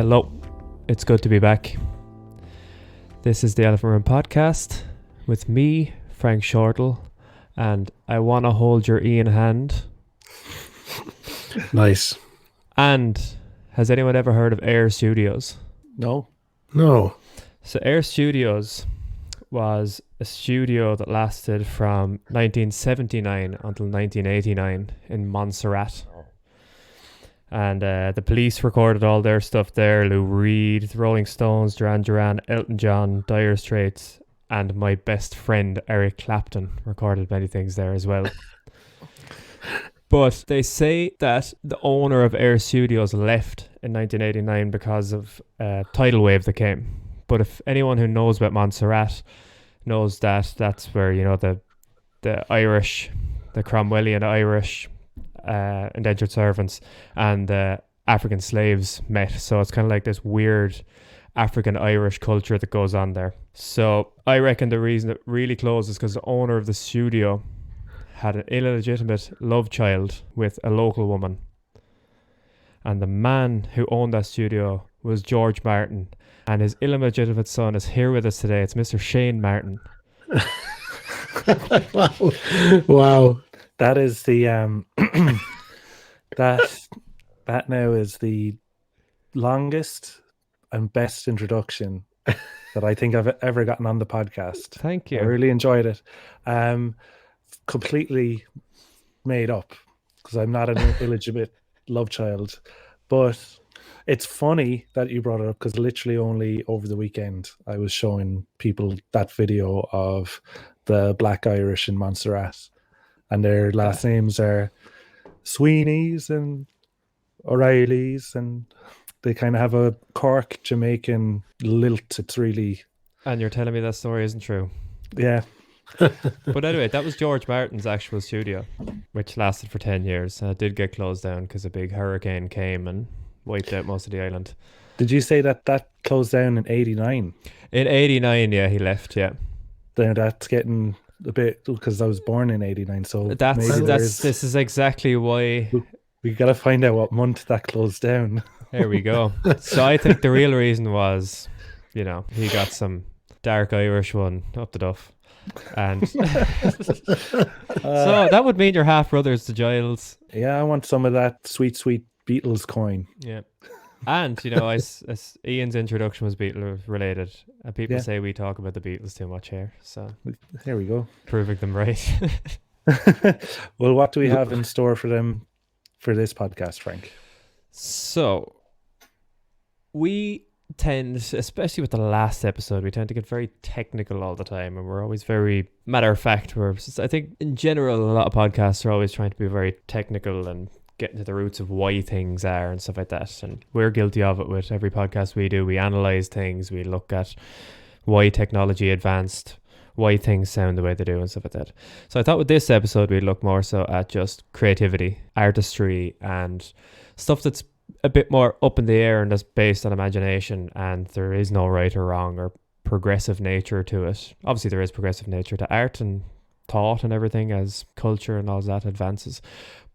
Hello, it's good to be back. This is the Elephant Room podcast with me, Frank Shortle, and I want to hold your Ian hand. Nice. And has anyone ever heard of Air Studios? No. So Air Studios was a studio that lasted from 1979 until 1989 in Montserrat. And the Police recorded all their stuff there. Lou Reed, the Rolling Stones, Duran Duran, Elton John, Dire Straits, and my best friend Eric Clapton recorded many things there as well. But they say that the owner of Air Studios left in 1989 because of a tidal wave that came. But if anyone who knows about Montserrat knows that that's where, you know, the Irish, the Cromwellian Irish indentured servants and African slaves met. So it's kind of like this weird African Irish culture that goes on there. So I reckon the reason it really closed is because the owner of the studio had an illegitimate love child with a local woman. And the man who owned that studio was George Martin. And his illegitimate son is here with us today. It's Mr. Shane Martin. Wow. That is the that now is the longest and best introduction that I think I've ever gotten on the podcast. Thank you. I really enjoyed it. Completely made up because I'm not an illegitimate love child, but it's funny that you brought it up because literally only over the weekend I was showing people that video of the Black Irish in Montserrat. And their last names are Sweeney's and O'Reilly's, and they kind of have a Cork Jamaican lilt. It's really... And you're telling me that story isn't true? Yeah. But anyway, that was George Martin's actual studio, which lasted for 10 years. It did get closed down because a big hurricane came and wiped out most of the island. Did you say that closed down in 89? In 89, yeah, he left, yeah. Then that's getting... a bit because I was born in 89, so this is exactly why we gotta find out what month that closed down. There we go. So I think the real reason was, you know, he got some dark Irish one up the duff, and so that would mean you're half brothers to Giles. Yeah, I want some of that sweet Beatles coin. Yeah. And, you know, as Ian's introduction was Beatles related, and people say we talk about the Beatles too much here. So there we go. Proving them right. Well, what do we have in store for them for this podcast, Frank? So we tend, especially with the last episode, we tend to get very technical all the time, and we're always very matter of fact. I think in general, a lot of podcasts are always trying to be very technical and getting to the roots of why things are and stuff like that, and we're guilty of it with every podcast we do. We analyze things, we look at why technology advanced, why things sound the way they do and stuff like that. So I thought with this episode we'd look more so at just creativity, artistry, and stuff that's a bit more up in the air and that's based on imagination, and there is no right or wrong or progressive nature to it. Obviously there is progressive nature to art and thought and everything as culture and all that advances.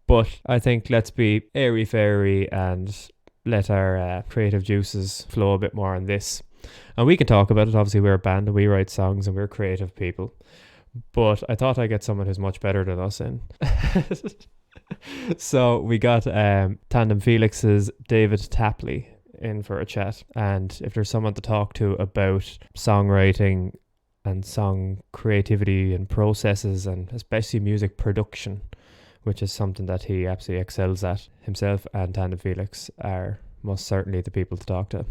But I think let's be airy-fairy and let our creative juices flow a bit more on this. And we can talk about it. Obviously, we're a band and we write songs and we're creative people. But I thought I'd get someone who's much better than us in. So we got Tandem Felix's David Tapley in for a chat. And if there's someone to talk to about songwriting and song creativity and processes, and especially music production, which is something that he absolutely excels at, himself and Tandem Felix are most certainly the people to talk to.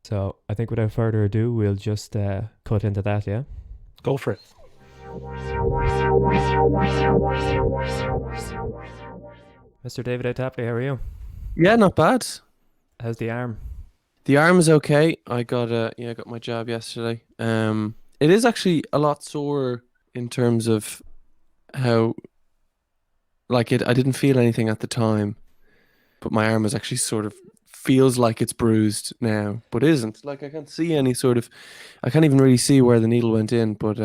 So I think without further ado, we'll just cut into that, yeah? Go for it. Mr. David A. Tapley, how are you? Yeah, not bad. How's the arm? The arm is okay. I got my jab yesterday. It is actually a lot sore in terms of how... I didn't feel anything at the time, but my arm is actually sort of feels like it's bruised now, but isn't. Like I can't see any sort of, I can't even really see where the needle went in, but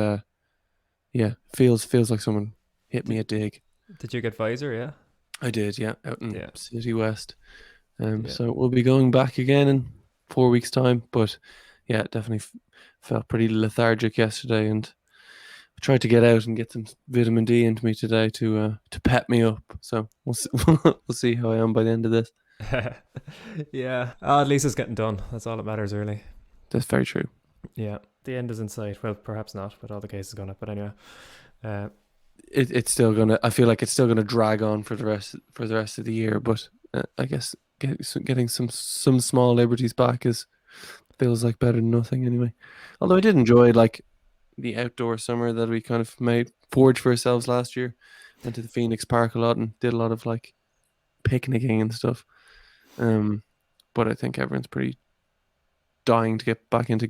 feels like someone hit me a dig. Did you get Pfizer? Yeah, I did. Yeah, out in City West. So we'll be going back again in 4 weeks time. But yeah, definitely felt pretty lethargic yesterday, and I tried to get out and get some vitamin D into me today to pep me up. So we'll see, we'll see how I am by the end of this. Yeah. Oh, at least it's getting done. That's all that matters, really. That's very true. Yeah. The end is in sight. Well, perhaps not, with all the cases going up. But anyway. It's still gonna. I feel like it's still gonna drag on for the rest of the year. But I guess getting some small liberties back feels like better than nothing anyway. Although I did enjoy like the outdoor summer that we kind of forged for ourselves last year. Went to the Phoenix Park a lot and did a lot of like picnicking and stuff. But I think everyone's pretty dying to get back into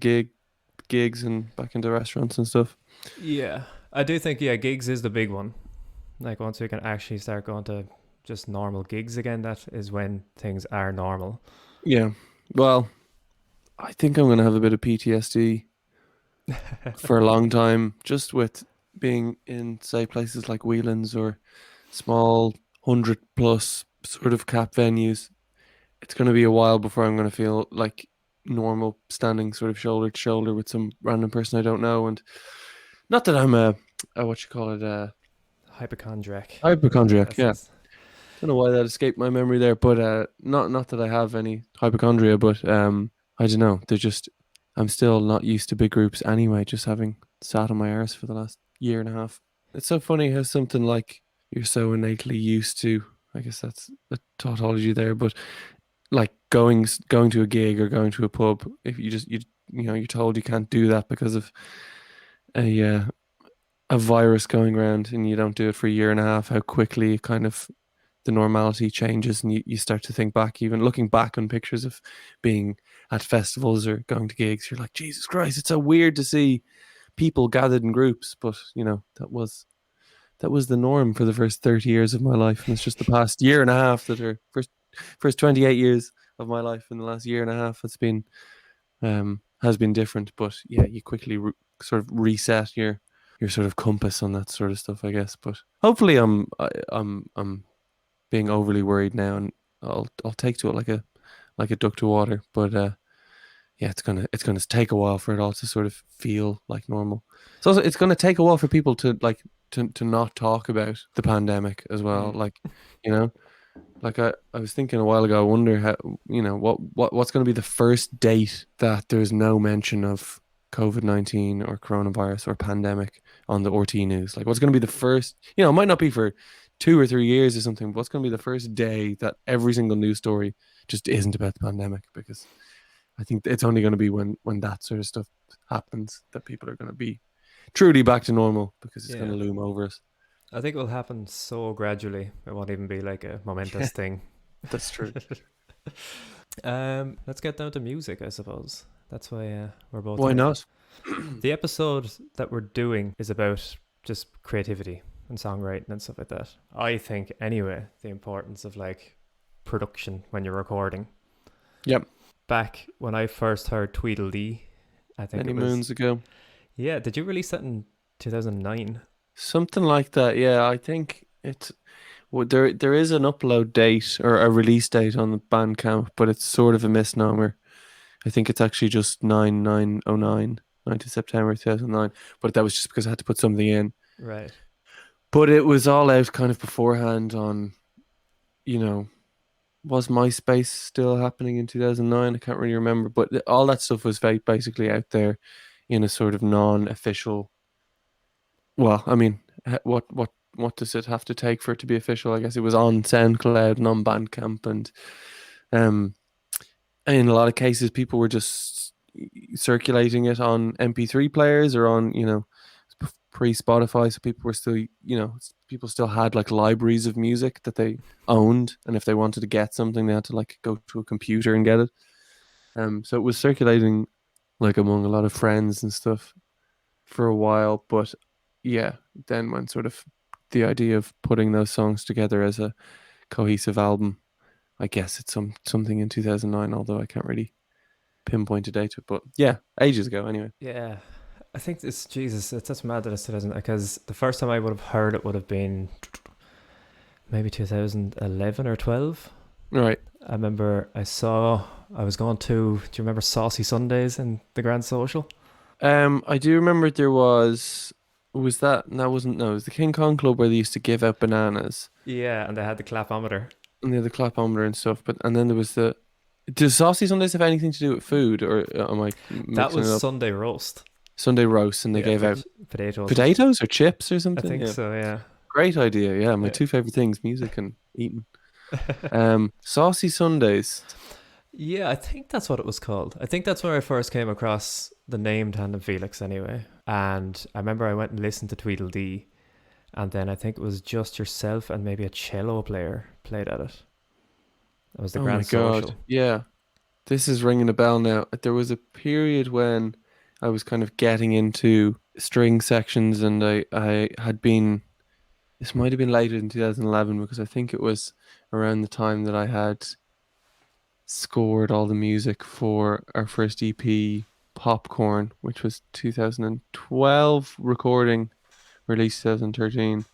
gigs and back into restaurants and stuff. Yeah. I do think, yeah, gigs is the big one. Like, once we can actually start going to just normal gigs again, that is when things are normal. Yeah. Well, I think I'm going to have a bit of PTSD for a long time, just with being in, say, places like Whelan's or small 100+ sort of cap venues. It's going to be a while before I'm going to feel like normal, standing sort of shoulder to shoulder with some random person I don't know. And not that I'm a Hypochondriac. hypochondriac. Yeah, Yes. don't know why that escaped my memory there, but not that I have any hypochondria, but I don't know. I'm still not used to big groups anyway. Just having sat on my arse for the last year and a half. It's so funny how something like you're so innately used to. I guess that's a tautology there, but like going to a gig or going to a pub, if you're told you can't do that because of a virus going around, and you don't do it for a year and a half, how quickly kind of the normality changes, and you start to think back, even looking back on pictures of being at festivals or going to gigs, you're like, Jesus Christ, it's so weird to see people gathered in groups. But that was the norm for the first 30 years of my life, and it's just the past year and a half that are first 28 years of my life in the last year and a half it's been has been different. But yeah, you quickly sort of reset your sort of compass on that sort of stuff, I guess. But hopefully I'm being overly worried now, and I'll take to it like a duck to water. But yeah, it's gonna take a while for it all to sort of feel like normal. So also, it's gonna take a while for people to to not talk about the pandemic as well. Like, like I was thinking a while ago, I wonder how, what's going to be the first date that there's no mention of COVID-19 or coronavirus or pandemic on the RT news. Like, what's going to be the first, it might not be for 2 or 3 years or something, but what's going to be the first day that every single news story just isn't about the pandemic? Because I think it's only going to be when that sort of stuff happens that people are going to be truly back to normal, because it's going to loom over us. I think it will happen so gradually. It won't even be like a momentous thing. That's true. Let's get down to music, I suppose. That's why we're both. Why not? The episode that we're doing is about just creativity and songwriting and stuff like that. I think, anyway, the importance of like production when you're recording. Yep. Back when I first heard Tweedledee, I think many moons ago. Yeah, did you release that in 2009? Something like that. Yeah, I think it's there is an upload date or a release date on the Bandcamp, but it's sort of a misnomer. I think it's actually just 9/9/09, 9th of September 2009. But that was just because I had to put something in. Right. But it was all out kind of beforehand on, was MySpace still happening in 2009? I can't really remember. But all that stuff was basically out there in a sort of non-official. Well, I mean, what does it have to take for it to be official? I guess it was on SoundCloud and on Bandcamp, and in a lot of cases, people were just circulating it on MP3 players or on, pre-Spotify. So people were still, people still had like libraries of music that they owned, and if they wanted to get something, they had to like go to a computer and get it. So it was circulating like among a lot of friends and stuff for a while, but yeah, then when sort of the idea of putting those songs together as a cohesive album, I guess it's something in 2009, although I can't really pinpoint a date to it. But yeah, ages ago anyway. Yeah, I think it's that's mad that it's 2000, because the first time I would have heard it would have been maybe 2011 or 12. Right. I remember I was going to. Do you remember Saucy Sundays in the Grand Social? I do remember there was that that wasn't no, it was the King Kong Club where they used to give out bananas Yeah, and they had the clapometer. and they had the clapometer and stuff, but and then there was the does Saucy Sundays have anything to do with food or am I That mixing was it up? Sunday roast. Sunday roast and they Yeah, gave out potatoes. potatoes or chips or I something? think Yeah. so. Yeah. Great idea. Yeah, my Yeah. two favorite things, music and eating. Saucy Sundays. Yeah, I think that's what it was called. I think that's where I first came across the name Tandem Felix anyway. And I remember I went and listened to Tweedledee, and then I think it was just yourself and maybe a cello player played at it. It was the Oh my Grand God. Social. Yeah. This is ringing a bell now. There was a period when I was kind of getting into string sections and I had been this might have been later in 2011 because I think it was around the time that I had scored all the music for our first EP, Popcorn, which was 2012 recording, released 2013.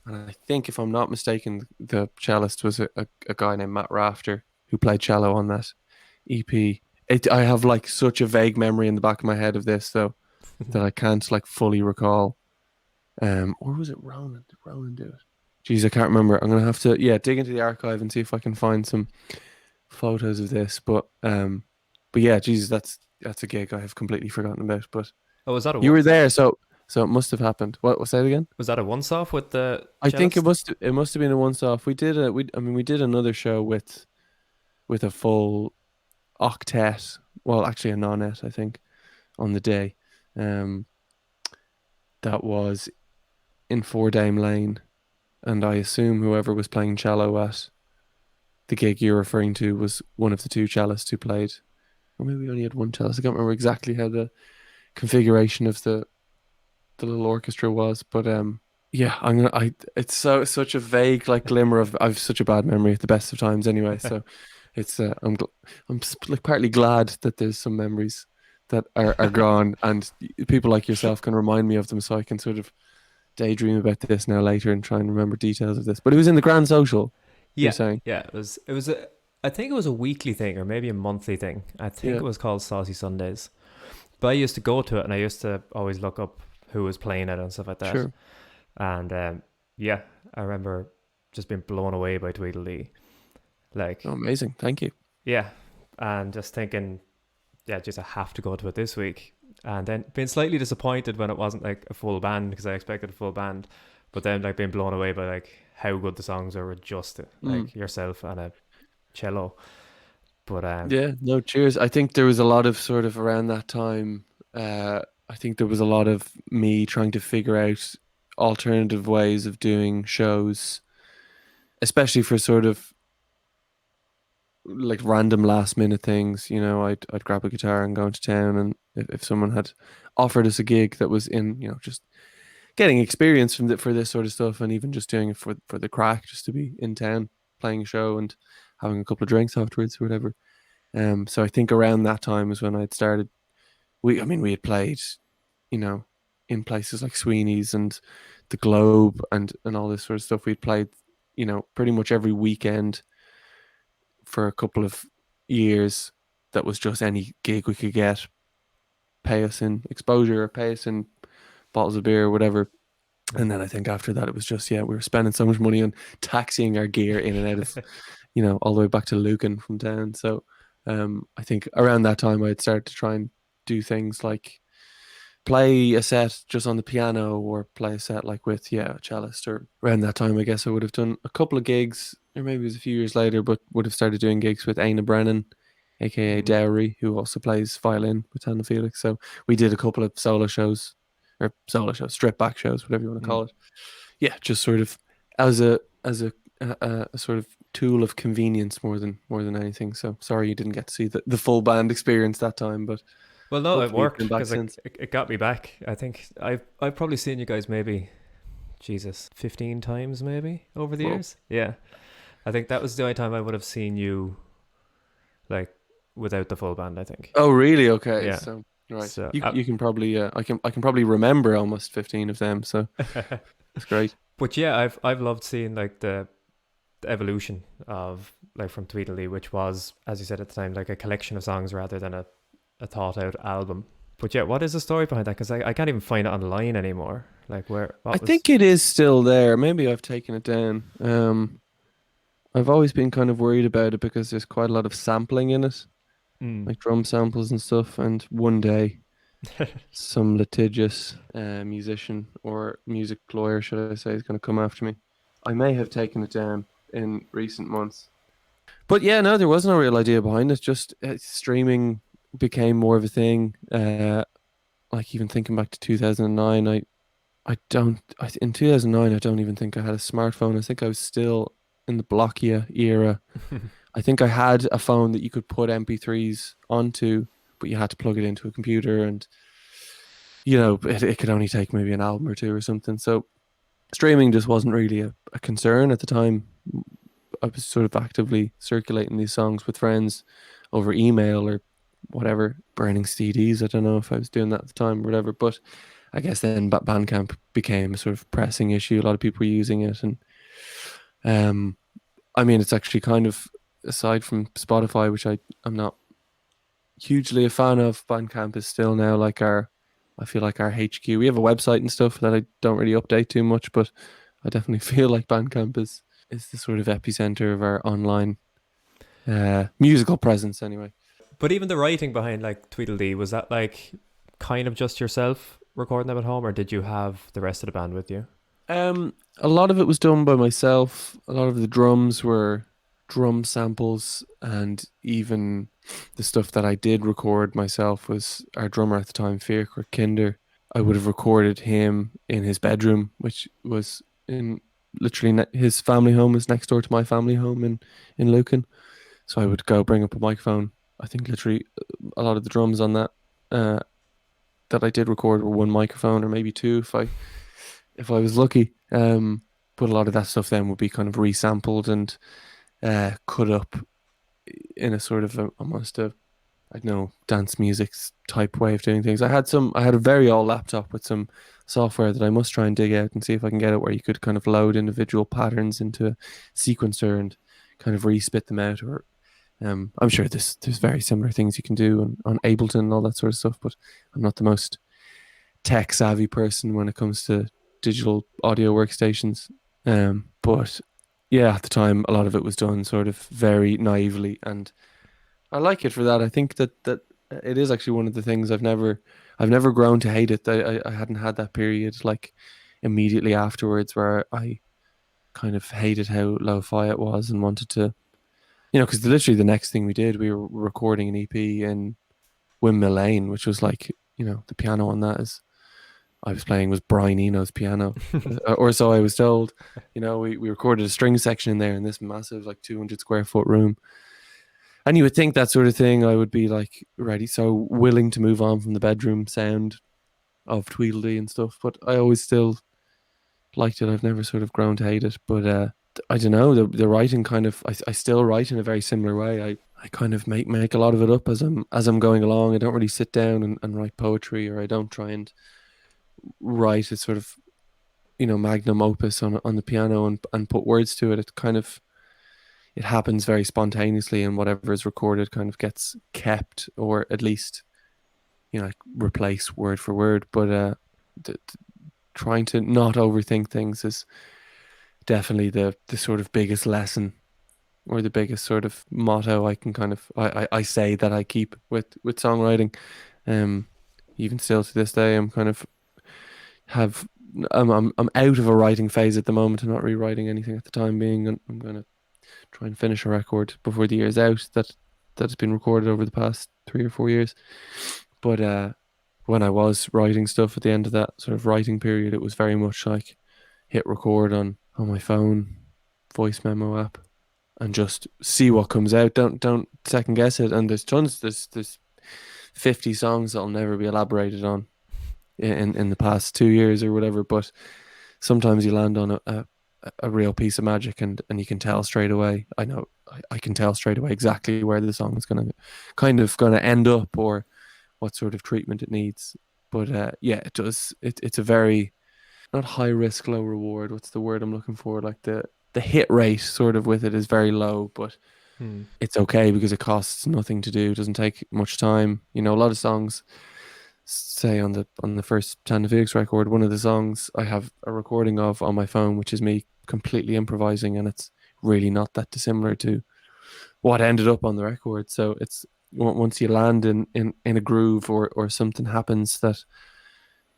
And I think, if I'm not mistaken, the cellist was a guy named Matt Rafter who played cello on that EP. I have like such a vague memory in the back of my head of this, though, that I can't like fully recall. Or was it Ronan? Did Ronan do it? Jeez, I can't remember. I'm gonna have to dig into the archive and see if I can find some photos of this. But yeah, Jesus, that's a gig I have completely forgotten about. But Oh, was that a you were there, so it must have happened. What say it again? was that a once off with the I think cellist? it must have been a once off. We did another show with a full octet. Well, actually a nonet, I think, on the day. That was in Four Dame Lane, and I assume whoever was playing cello at the gig you're referring to was one of the two cellists who played, or maybe we only had one cellist. I can't remember exactly how the configuration of the little orchestra was, but yeah, it's such a vague like glimmer of I've such a bad memory at the best of times anyway. So it's like partly glad that there's some memories that are gone and people like yourself can remind me of them, so I can sort of daydream about this now later and try and remember details of this. But it was in the Grand Social, you're Yeah, saying? yeah. It was a. I think it was a weekly thing or maybe a monthly thing. I think Yeah, it was called Saucy Sundays. But I used to go to it and I used to always look up who was playing it and stuff like that. sure. And yeah, I remember just being blown away by Tweedledee. Like, Oh, amazing. Thank you. yeah, and just thinking, yeah, just I have to go to it this week. And then being slightly disappointed when it wasn't like a full band because I expected a full band. But then like being blown away by like how good the songs are with just Mm. like yourself and a cello. But Yeah, no, cheers. I think there was a lot of sort of around that time. I think there was a lot of me trying to figure out alternative ways of doing shows, especially for sort of like random last minute things. I'd grab a guitar and go into town, and if someone had offered us a gig that was in, just getting experience for this sort of stuff, and even just doing it for the crack, just to be in town playing a show and having a couple of drinks afterwards or whatever. So I think around that time was when I'd started. We had played, you know, in places like Sweeney's and the Globe and all this sort of stuff. We'd played, pretty much every weekend for a couple of years. That was just any gig we could get, pay us in exposure or pay us in bottles of beer or whatever. And then I think after that it was just, we were spending so much money on taxiing our gear in and out of, all the way back to Lucan from town. So I think around that time I'd started to try and do things like play a set just on the piano or play a set like with a cellist. Or around that time I guess I would have done a couple of gigs, or maybe it was a few years later, but would have started doing gigs with Aina Brennan, aka Dowry, who also plays violin with Tandem Felix. So we did a couple of solo shows, strip back shows, whatever you want to call it. Yeah, just sort of as a sort of tool of convenience more than anything. So sorry you didn't get to see the full band experience that time, but well, no, it hopefully you've worked been back because since. it got me back. I think I've probably seen you guys maybe, Jesus, 15 times maybe over the Whoa. years. Yeah, I think that was the only time I would have seen you like without the full band. I think. Oh really? Okay. Yeah. So right. So You can probably I can probably remember almost 15 of them, so that's great. But yeah, I've loved seeing like evolution of like from Tweedledee, which was, as you said at the time, like a collection of songs rather than a thought out album. But yeah, what is the story behind that? Because I can't even find it online anymore. Like I think it is still there. Maybe I've taken it down. I've always been kind of worried about it because there's quite a lot of sampling in it, like drum samples and stuff. And one day, some litigious musician or music lawyer, should I say, is going to come after me. I may have taken it down in recent months. But yeah, no, there was no real idea behind it. Just streaming became more of a thing. Like even thinking back to 2009, in 2009, I don't even think I had a smartphone. I think I was still in the Nokia era. I think I had a phone that you could put MP3s onto, but you had to plug it into a computer, and it could only take maybe an album or two or something. So streaming just wasn't really a concern at the time. I was sort of actively circulating these songs with friends over email or whatever, burning CDs. I don't know if I was doing that at the time or whatever, but I guess then Bandcamp became a sort of pressing issue. A lot of people were using it, and I mean, it's actually kind of, aside from Spotify, which I'm not hugely a fan of, Bandcamp is still now like I feel like our HQ. We have a website and stuff that I don't really update too much, but I definitely feel like Bandcamp is the sort of epicenter of our online musical presence anyway. But even the writing behind like Tweedledee, was that like kind of just yourself recording them at home, or did you have the rest of the band with you? A lot of it was done by myself. A lot of the drums were drum samples, and even the stuff that I did record myself was our drummer at the time, Fiacre Kinder. I would have recorded him in his bedroom, which was in literally his family home is next door to my family home in Lucan. So I would go bring up a microphone. I think literally a lot of the drums on that that I did record were one microphone or maybe two if I was lucky. But a lot of that stuff then would be kind of resampled and cut up in a sort of almost a, I don't know, dance music type way of doing things. I had a very old laptop with some software that I must try and dig out and see if I can get it, where you could kind of load individual patterns into a sequencer and kind of re-spit them out. Or I'm sure there's very similar things you can do on Ableton and all that sort of stuff, but I'm not the most tech savvy person when it comes to digital audio workstations. But yeah, at the time, a lot of it was done sort of very naively, and I like it for that. I think that it is actually one of the things I've never grown to hate it. I hadn't had that period like immediately afterwards where I kind of hated how lo-fi it was and wanted to, because literally the next thing we did, we were recording an EP in Windmill Lane, which was like, the piano on that I was playing was Brian Eno's piano, or so I was told. We recorded a string section in there in this massive, like 200 square foot room. And you would think that sort of thing, I would be like ready, so willing to move on from the bedroom sound of Tweedledee and stuff. But I always still liked it. I've never sort of grown to hate it. But I don't know, the writing kind of, I still write in a very similar way. I kind of make a lot of it up as I'm going along. I don't really sit down and write poetry, or I don't try and write a sort of magnum opus on the piano and put words to it. It happens very spontaneously, and whatever is recorded kind of gets kept, or at least replace word for word. But trying to not overthink things is definitely the sort of biggest lesson, or the biggest sort of motto I can kind of I say that I keep with songwriting. Even still to this day, I'm kind of I'm out of a writing phase at the moment. I'm not rewriting anything at the time being, and I'm gonna try and finish a record before the year's out that's been recorded over the past 3 or 4 years. But when I was writing stuff at the end of that sort of writing period, it was very much like hit record on my phone, voice memo app, and just see what comes out. Don't second guess it. And there's 50 songs that'll never be elaborated on in the past 2 years or whatever, but sometimes you land on a real piece of magic, and you can tell straight away. I know I can tell straight away exactly where the song is going to end up, or what sort of treatment it needs. But yeah, it's a very, not high risk, low reward. What's the word I'm looking for? Like the the hit rate sort of with it is very low, but it's okay because it costs nothing to do. It doesn't take much time. You know, a lot of songs, say on the first Tandem Felix record, one of the songs I have a recording of on my phone, which is me completely improvising, and it's really not that dissimilar to what ended up on the record. So it's once you land in a groove or something happens that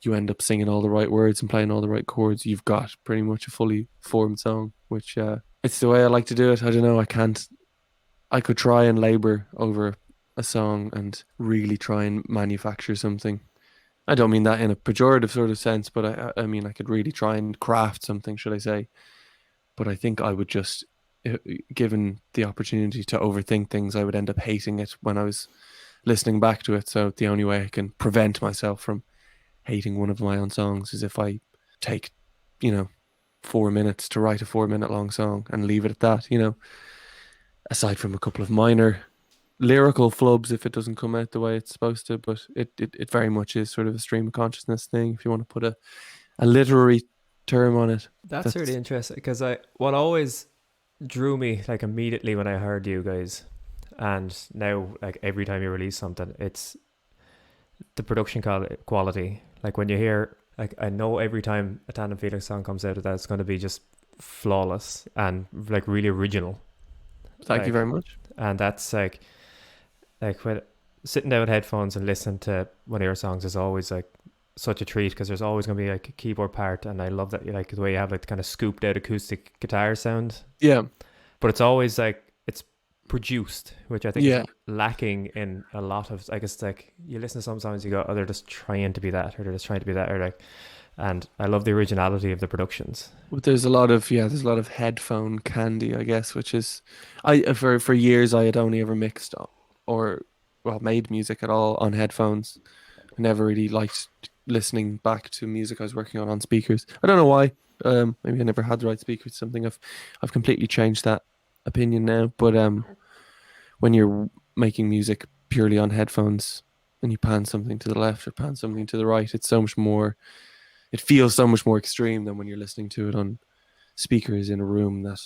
you end up singing all the right words and playing all the right chords, you've got pretty much a fully formed song, which it's the way I like to do it. I don't know, I could try and labor over a song and really try and manufacture something. I don't mean that in a pejorative sort of sense, but I mean I could really try and craft something, should I say. But I think I would just, given the opportunity to overthink things, I would end up hating it when I was listening back to it. So the only way I can prevent myself from hating one of my own songs is if I take, 4 minutes to write a 4-minute long song and leave it at that, aside from a couple of minor lyrical flubs if it doesn't come out the way it's supposed to. But it very much is sort of a stream of consciousness thing, if you want to put a literary term on it. That's really interesting, because what always drew me like immediately when I heard you guys, and now like every time you release something, it's the production quality. Like when you hear, like I know every time a Tandem Felix song comes out, that it's going to be just flawless and like really original. Thank you very much. And that's like when sitting down with headphones and listening to one of your songs is always like such a treat, because there's always going to be like a keyboard part, and I love that, like the way you have like kind of scooped out acoustic guitar sound. Yeah, but it's always like it's produced, which I think is lacking in a lot of, I guess, like you listen to some songs, you go, oh, they're just trying to be that, or they're just trying to be that, or like, and I love the originality of the productions. But there's a lot of headphone candy, I guess, which is, for years I had only ever mixed or made music at all on headphones. I never really liked listening back to music I was working on speakers. I don't know why. Maybe I never had the right speakers. Something I've completely changed that opinion now. But when you're making music purely on headphones and you pan something to the left or pan something to the right, it's so much more. It feels so much more extreme than when you're listening to it on speakers in a room that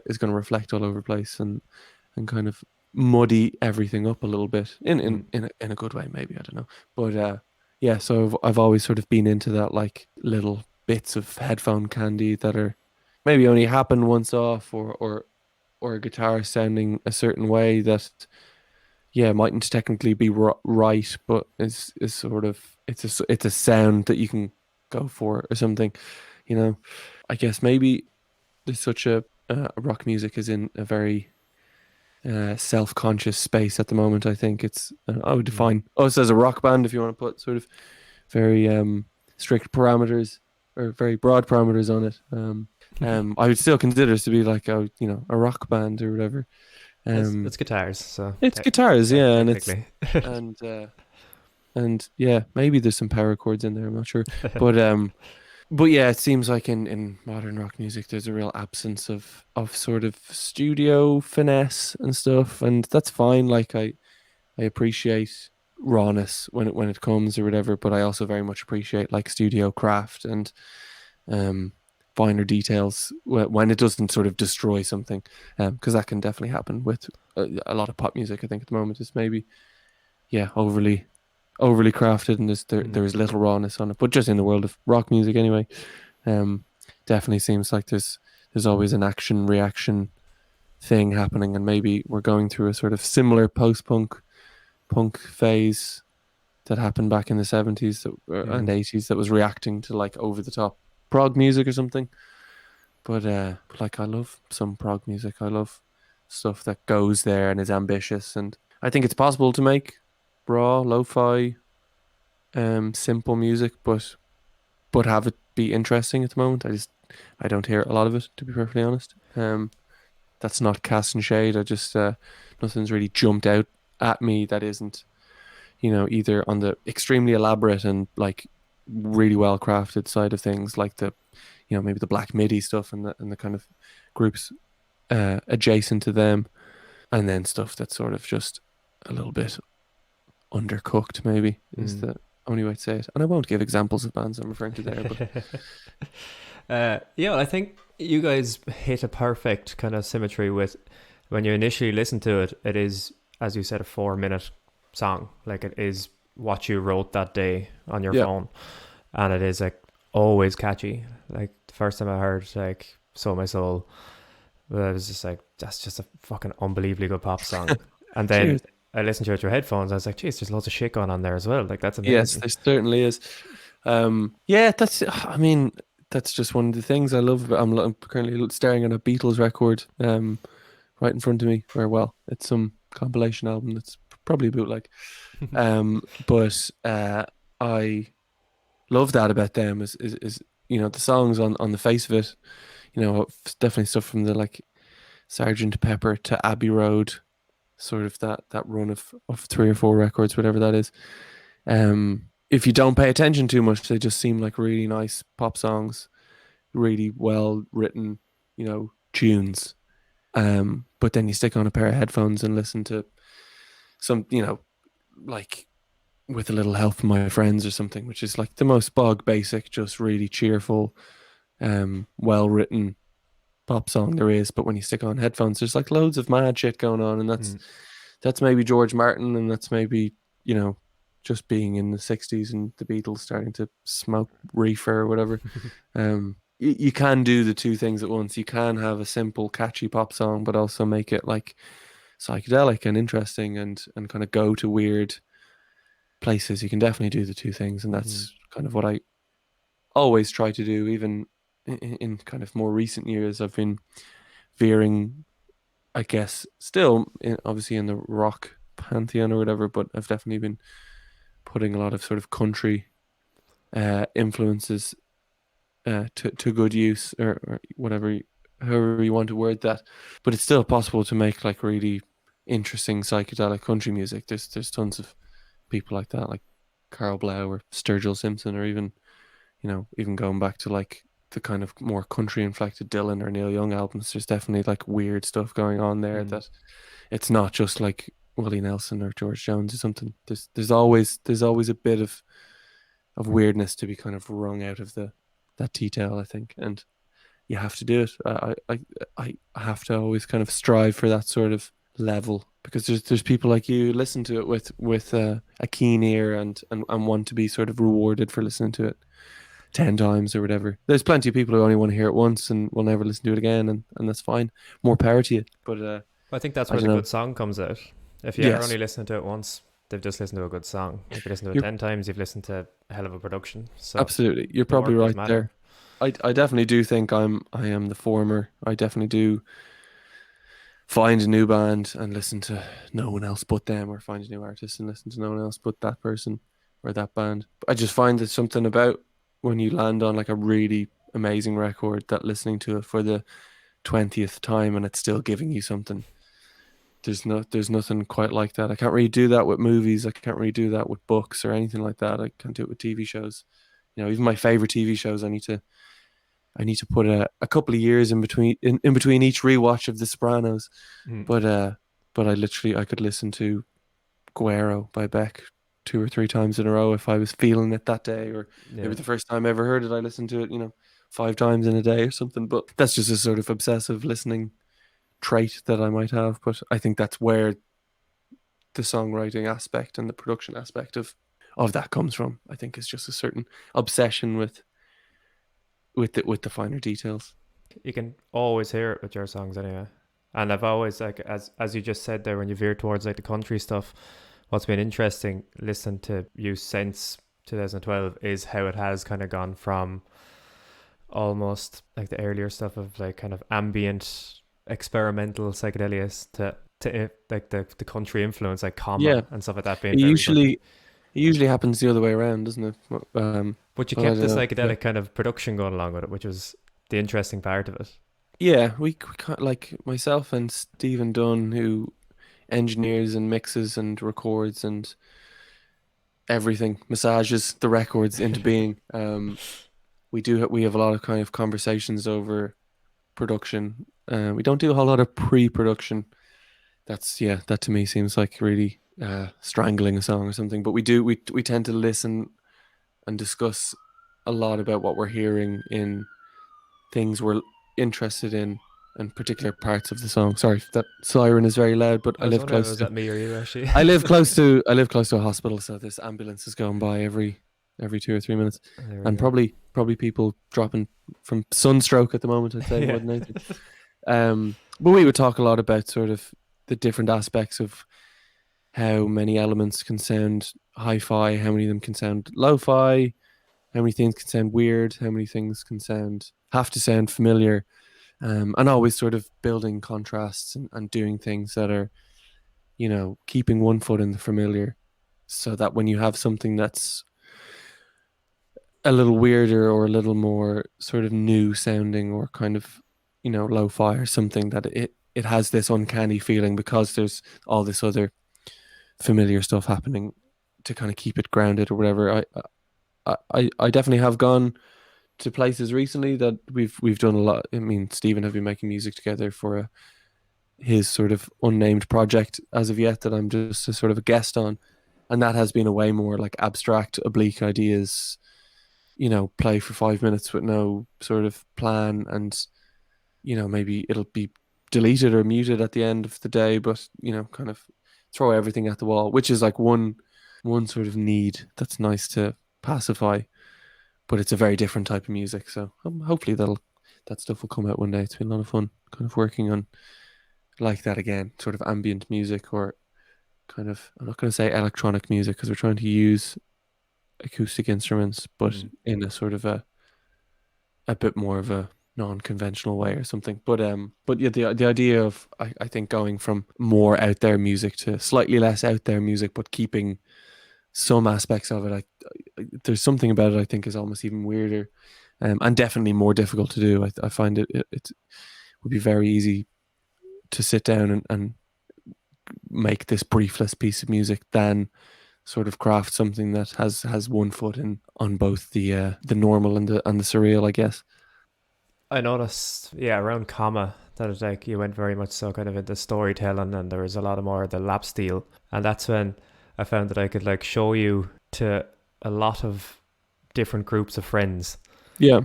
is going to reflect all over the place and kind of muddy everything up a little bit in a good way, maybe, I don't know. But so I've always sort of been into that, like little bits of headphone candy that are maybe only happen once off, or a guitar sounding a certain way that mightn't technically be right, but is sort of it's a sound that you can go for or something. I guess maybe there's such a rock music is in a very self-conscious space at the moment. I think it's I would define us as a rock band, if you want to put sort of very strict parameters or very broad parameters on it. I would still consider us to be like a rock band or whatever. It's guitars, so it's guitars, and it's technically. and maybe there's some power chords in there, I'm not sure, but yeah, it seems like in modern rock music there's a real absence of sort of studio finesse and stuff, and that's fine. Like I appreciate rawness when it comes or whatever, but I also very much appreciate like studio craft and finer details when it doesn't sort of destroy something, because that can definitely happen with a lot of pop music. I think at the moment is maybe overly crafted, and there's little rawness on it. But just in the world of rock music anyway, definitely seems like there's always an action reaction thing happening, and maybe we're going through a sort of similar post-punk phase that happened back in the 70s and 80s that was reacting to like over the top prog music or something. But like I love some prog music. I love stuff that goes there and is ambitious, and I think it's possible to make raw lo-fi simple music but have it be interesting. At the moment I don't hear a lot of it, to be perfectly honest. That's not casting shade. I just nothing's really jumped out at me that isn't either on the extremely elaborate and like really well crafted side of things, like the maybe the Black Midi stuff and the kind of groups adjacent to them, and then stuff that's sort of just a little bit undercooked, maybe is the only way to say it. And I won't give examples of bands I'm referring to there, but Yeah, well, I think you guys hit a perfect kind of symmetry with when you initially listen to it. It is, as you said, a 4 minute song. Like it is what you wrote that day on your Yeah. phone, and it is like always catchy. Like the first time I heard like "So My Soul," I was just like, that's just a fucking unbelievably good pop song. And then Cheers. I listened to it through headphones. I was like, geez, there's loads of shit going on there as well. Like that's Yes, amazing. there certainly is. Yeah, that's. I mean, that's just one of the things I love. I'm currently staring at a Beatles record, right in front of me. Or well, it's some compilation album that's probably a bootleg. But I love that about them is the songs on the face of it. It's definitely stuff from the like Sergeant Pepper to Abbey Road, sort of that run of 3 or 4 records, whatever that is. If you don't pay attention too much, they just seem like really nice pop songs, really well written, tunes. But then you stick on a pair of headphones and listen to some, like With a Little Help from My Friends or something, which is like the most bog basic, just really cheerful, well written pop song there is. But when you stick on headphones, there's like loads of mad shit going on, and that's maybe George Martin, and that's maybe just being in the 60s and the Beatles starting to smoke reefer or whatever. You can do the two things at once. You can have a simple catchy pop song, but also make it like psychedelic and interesting and kind of go to weird places. You can definitely do the two things, and that's kind of what I always try to do. Even in kind of more recent years, I've been veering, I guess, still obviously in the rock pantheon or whatever, but I've definitely been putting a lot of sort of country influences to good use, or whatever, however you want to word that. But it's still possible to make like really interesting psychedelic country music. There's tons of people like that, like Carl Blau or Sturgill Simpson, or even going back to like the kind of more country inflected Dylan or Neil Young albums. There's definitely like weird stuff going on there that it's not just like Willie Nelson or George Jones or something. There's always a bit of weirdness to be kind of wrung out of that detail, I think, and you have to do it. I have to always kind of strive for that sort of level, because there's people like you listen to it with a keen ear and want to be sort of rewarded for listening to it 10 times or whatever. There's plenty of people who only want to hear it once and will never listen to it again, and that's fine. More power to you. But I think that's I where the don't know. good song comes out. If you're only listening to it once, they've just listened to a good song. If you listen to it You're- 10 times, you've listened to a hell of a production. So Absolutely, you're the probably work does right matter. there. I definitely do think I am the former. I definitely do find a new band and listen to no one else but them, or find a new artist and listen to no one else but that person or that band. But I just find there's something about when you land on like a really amazing record, that listening to it for the 20th time and it's still giving you something. There's nothing quite like that. I can't really do that with movies. I can't really do that with books or anything like that. I can't do it with TV shows. Even my favorite TV shows, I need to put a couple of years in between each rewatch of The Sopranos. But I could listen to Guero by Beck 2 or 3 times in a row if I was feeling it that day, or maybe the first time I ever heard it, I listened to it 5 times in a day or something. But that's just a sort of obsessive listening trait that I might have. But I think that's where the songwriting aspect and the production aspect of that comes from. I think it's just a certain obsession with the finer details. You can always hear it with your songs anyway. And I've always, like, as you just said there, when you veer towards like the country stuff, what's been interesting listening to you since 2012 is how it has kind of gone from almost like the earlier stuff of like kind of ambient experimental psychedelics to like the country influence, like comma and stuff like that being It very usually country. it usually happens the other way around, doesn't it? But you Well, I kept the don't know. psychedelic kind of production going along with it, which was the interesting part of it. Yeah, we can't, like myself and Stephen Dunn, who engineers and mixes and records and everything, massages the records into being. We have a lot of kind of conversations over production. We don't do a whole lot of pre-production. That to me seems like really strangling a song or something. But we tend to listen and discuss a lot about what we're hearing in things we're interested in and particular parts of the song. Sorry, that siren is very loud, but I was live wondering, close was to that me or you actually? I live close to a hospital, so there's ambulances going by every 2 or 3 minutes, There we and go. probably people dropping from sunstroke at the moment, I'd say, more than anything. But we would talk a lot about sort of the different aspects of how many elements can sound hi-fi, how many of them can sound lo-fi, how many things can sound weird, how many things have to sound familiar, and always sort of building contrasts and doing things that are, keeping one foot in the familiar, so that when you have something that's a little weirder or a little more sort of new sounding or kind of, lo-fi or something, that it has this uncanny feeling because there's all this other familiar stuff happening to kind of keep it grounded or whatever. I definitely have gone to places recently that we've done a lot. I mean, Stephen have been making music together for his sort of unnamed project as of yet that I'm just a sort of a guest on, and that has been a way more like abstract, oblique ideas. Play for 5 minutes with no sort of plan, and maybe it'll be deleted or muted at the end of the day, but kind of throw everything at the wall, which is like one sort of need that's nice to pacify, but it's a very different type of music. So hopefully that stuff will come out one day. It's been a lot of fun kind of working on like that again, sort of ambient music, or kind of, I'm not going to say electronic music because we're trying to use acoustic instruments, but in a sort of a bit more of a non-conventional way or something. But yeah, the idea of I think going from more out there music to slightly less out there music, but keeping some aspects of it, there's something about it I think is almost even weirder, and definitely more difficult to do. I find it would be very easy to sit down and make this briefless piece of music than sort of craft something that has one foot in on both the normal and the surreal, I guess. I noticed, yeah, around comma that it's like you went very much so kind of into storytelling, and there was a lot of more of the lap steel, and that's when I found that I could like show you to a lot of different groups of friends. Yeah.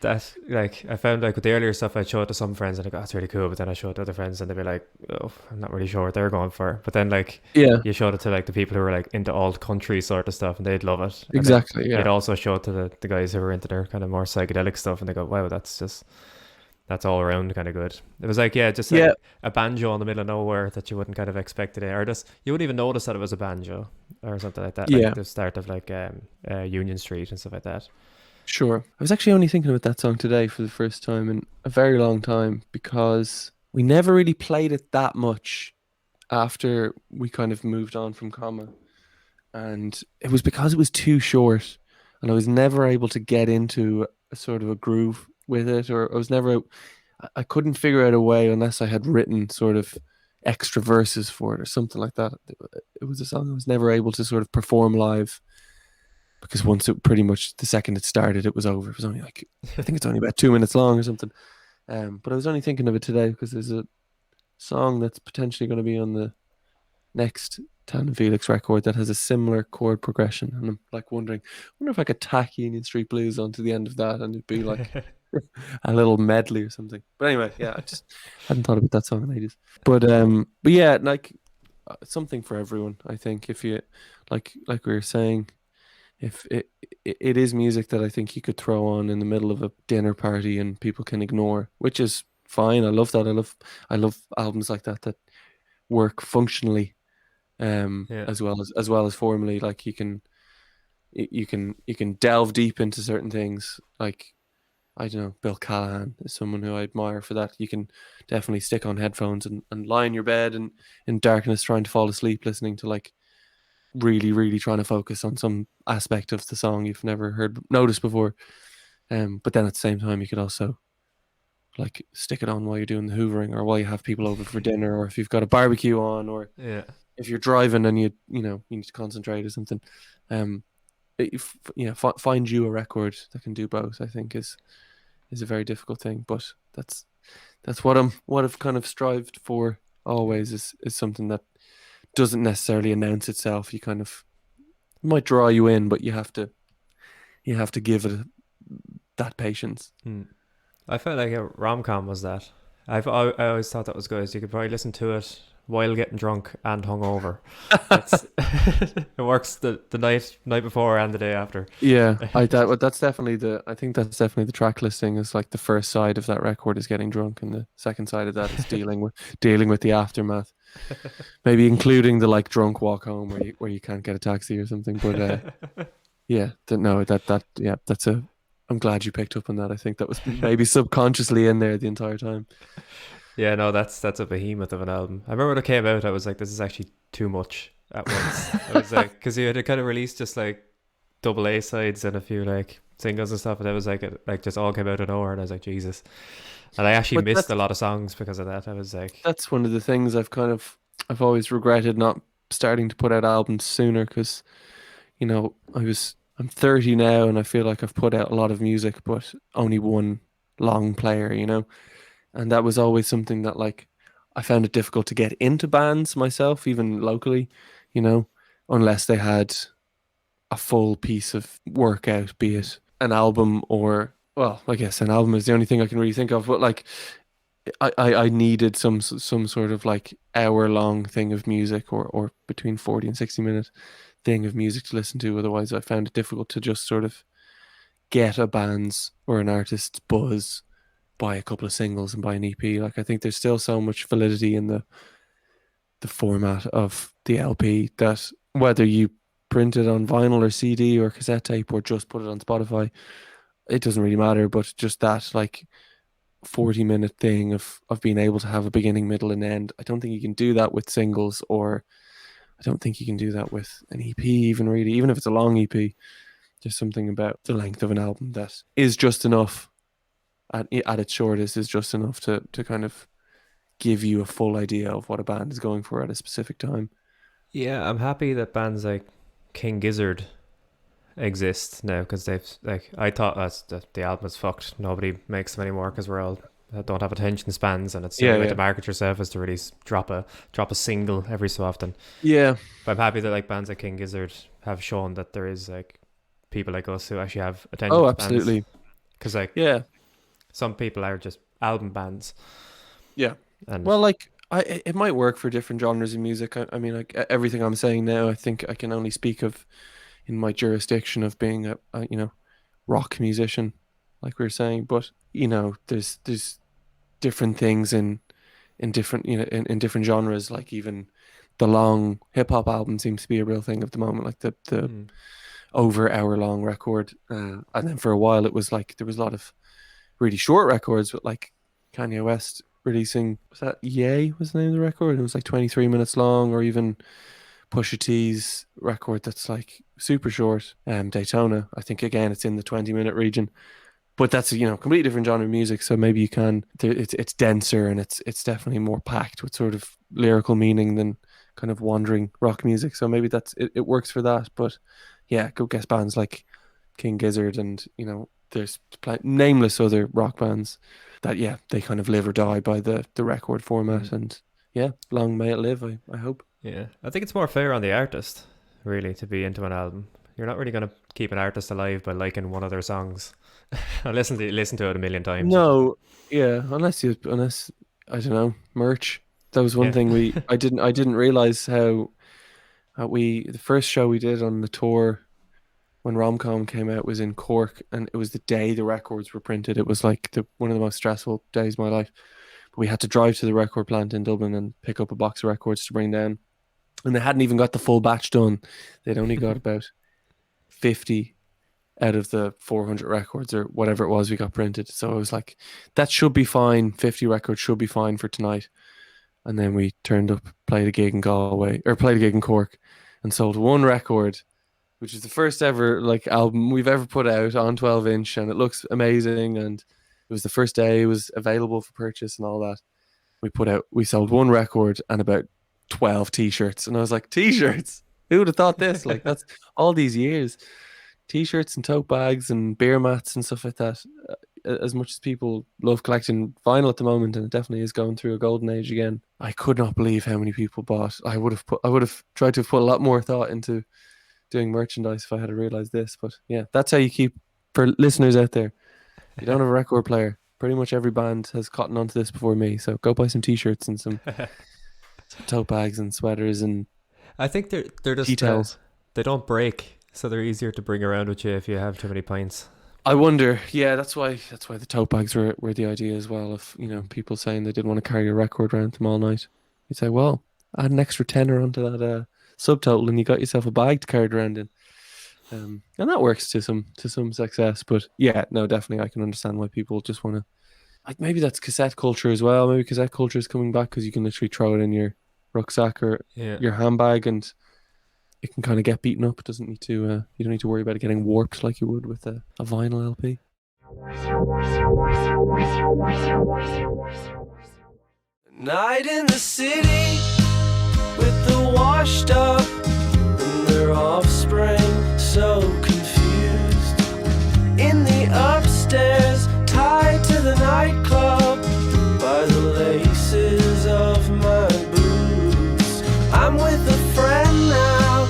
That like I found like with the earlier stuff I'd show it to some friends and I go, that's really cool, but then I show it to other friends and they'd be like, oh, I'm not really sure what they're going for. But then like Yeah, you showed it to like the people who were like into alt country sort of stuff and they'd love it. And then exactly. you'd Yeah. also show it to the guys who were into their kind of more psychedelic stuff and they go, wow, that's all around kind of good. It was like, yeah, just like Yeah. a banjo in the middle of nowhere that you wouldn't kind of expect it, or just you wouldn't even notice that it was a banjo or something like that. Yeah. Like the start of like Union Street and stuff like that. Sure. I was actually only thinking about that song today for the first time in a very long time, because we never really played it that much after we kind of moved on from Comma. And it was because it was too short and I was never able to get into a sort of a groove with it, or I couldn't figure out a way unless I had written sort of extra verses for it or something like that. It was a song I was never able to sort of perform live, because once it pretty much, the second it started, it was over. It was only like, I think it's only about 2 minutes long or something. But I was only thinking of it today because there's a song that's potentially going to be on the next Tandem Felix record that has a similar chord progression, and I'm like wonder if I could tack Union Street Blues onto the end of that and it'd be like a little medley or something. But anyway, yeah, I just hadn't thought about that song in ages. But yeah, like something for everyone. I think if you like we were saying, if it is music that I think you could throw on in the middle of a dinner party and people can ignore, which is fine. I love that. I love albums like that work functionally, Yeah. as well as formally. Like you can delve deep into certain things. Like, I don't know, Bill Callahan is someone who I admire for that. You can definitely stick on headphones and lie in your bed and in darkness trying to fall asleep listening to, like, really, really trying to focus on some aspect of the song you've never noticed before. But then at the same time, you could also like stick it on while you're doing the hoovering, or while you have people over for dinner, or if you've got a barbecue on, or Yeah. if you're driving and you need to concentrate or something. Find you a record that can do both, I think is a very difficult thing, but that's what I've kind of strived for always, is something that doesn't necessarily announce itself. You kind of, it might draw you in, but you have to give it that patience. I felt like a rom-com was that. I always thought that was good. You could probably listen to it while getting drunk and hungover. It's it works the night before and the day after. Yeah, that's definitely I think that's definitely the track listing is like the first side of that record is getting drunk, and the second side of that is dealing with the aftermath. Maybe including the like drunk walk home where you can't get a taxi or something. But yeah, no, yeah, that's a. I'm glad you picked up on that. I think that was maybe subconsciously in there the entire time. Yeah, no, that's a behemoth of an album. I remember when it came out, I was like, this is actually too much at once. I was like, because you had to kind of release just like double A sides and a few like singles and stuff, and it was like it like just all came out of nowhere, and I was like, Jesus. And I actually But missed a lot of songs because of that. I was like, that's one of the things I've always regretted not starting to put out albums sooner because I'm 30 now and I feel like I've put out a lot of music but only one long player, and that was always something that like I found it difficult to get into bands myself, even locally, you know, unless they had a full piece of work out, be it an album or, well, I guess an album is the only thing I can really think of, but like I needed some sort of like hour long thing of music or between 40 and 60 minute thing of music to listen to. Otherwise I found it difficult to just sort of get a band's or an artist's buzz, buy a couple of singles and buy an EP. Like I think there's still so much validity in the format of the LP that whether you print it on vinyl or CD or cassette tape or just put it on Spotify, it doesn't really matter. But just that like 40-minute thing of being able to have a beginning, middle, and end. I don't think you can do that with singles, or I don't think you can do that with an EP, even really, even if it's a long EP. There's something about the length of an album that is just enough at its shortest is just enough to kind of give you a full idea of what a band is going for at a specific time. yeah, I'm happy that bands like King Gizzard exist now because they've like I thought that the album is fucked. Nobody makes them anymore because we're all don't have attention spans, and it's the only way to market yourself is to release drop a single every so often. Yeah, but I'm happy that like bands like King Gizzard have shown that there is like people like us who actually have attention oh spans. absolutely, Because like yeah, some people are just album bands. yeah. And Well, like it might work for different genres of music. I mean, like everything I'm saying now, I think I can only speak of in my jurisdiction of being a rock musician, like we were saying. But there's different things in different in different genres. Like even the long hip hop album seems to be a real thing at the moment. Like the over hour long record, and then for a while it was like there was a lot of really short records with like Kanye West releasing, was that Yay was the name of the record? It was like 23 minutes long, or even Pusha T's record that's like super short, Daytona. I think again it's in the 20-minute region, but that's completely different genre of music. So maybe you can. It's denser and it's definitely more packed with sort of lyrical meaning than kind of wandering rock music. So maybe that's it works for that. But yeah, go guess bands like King Gizzard and there's nameless other rock bands that they kind of live or die by the record format, and long may it live. I hope. Yeah, I think it's more fair on the artist, really, to be into an album. You're not really going to keep an artist alive by liking one of their songs. listen to it a million times. No, yeah, unless I don't know, merch. That was one thing I didn't realize how the first show we did on the tour when Romcom came out was in Cork, and it was the day the records were printed. It was like one of the most stressful days of my life. But we had to drive to the record plant in Dublin and pick up a box of records to bring down. And they hadn't even got the full batch done. They'd only got about 50 out of the 400 records or whatever it was we got printed. So I was like, that should be fine. 50 records should be fine for tonight. And then we turned up, played a gig in Cork, and sold one record, which is the first ever like album we've ever put out on 12-inch, and it looks amazing. And it was the first day it was available for purchase and all that. We sold one record and about 12 t-shirts, and I was like, t-shirts? Who would have thought this? Like, that's all these years. T-shirts and tote bags and beer mats and stuff like that. As much as people love collecting vinyl at the moment, and it definitely is going through a golden age again, I could not believe how many people bought. I would have tried to put a lot more thought into doing merchandise if I had realized this. But yeah, that's how you keep, for listeners out there, you don't have a record player, Pretty much every band has cottoned onto this before me. So go buy some t-shirts and some tote bags and sweaters and I think they're just details. they don't break, so they're easier to bring around with you if you have too many pints. I wonder. Yeah, that's why the tote bags were the idea as well. Of people saying they didn't want to carry a record around them all night. You'd say, well, add an extra tenner onto that subtotal, and you got yourself a bag to carry it around in. And that works to some success. But yeah, no, definitely I can understand why people just want to. Like maybe that's cassette culture as well. Maybe cassette culture is coming back because you can literally throw it in your rucksack or your handbag, and it can kind of get beaten up. It doesn't need to. You don't need to worry about it getting warped like you would with a vinyl LP. Night in the city with the washed up and their offspring so confused. In the upstairs, tied to the nightclub by the laces of my boots. I'm with a friend now,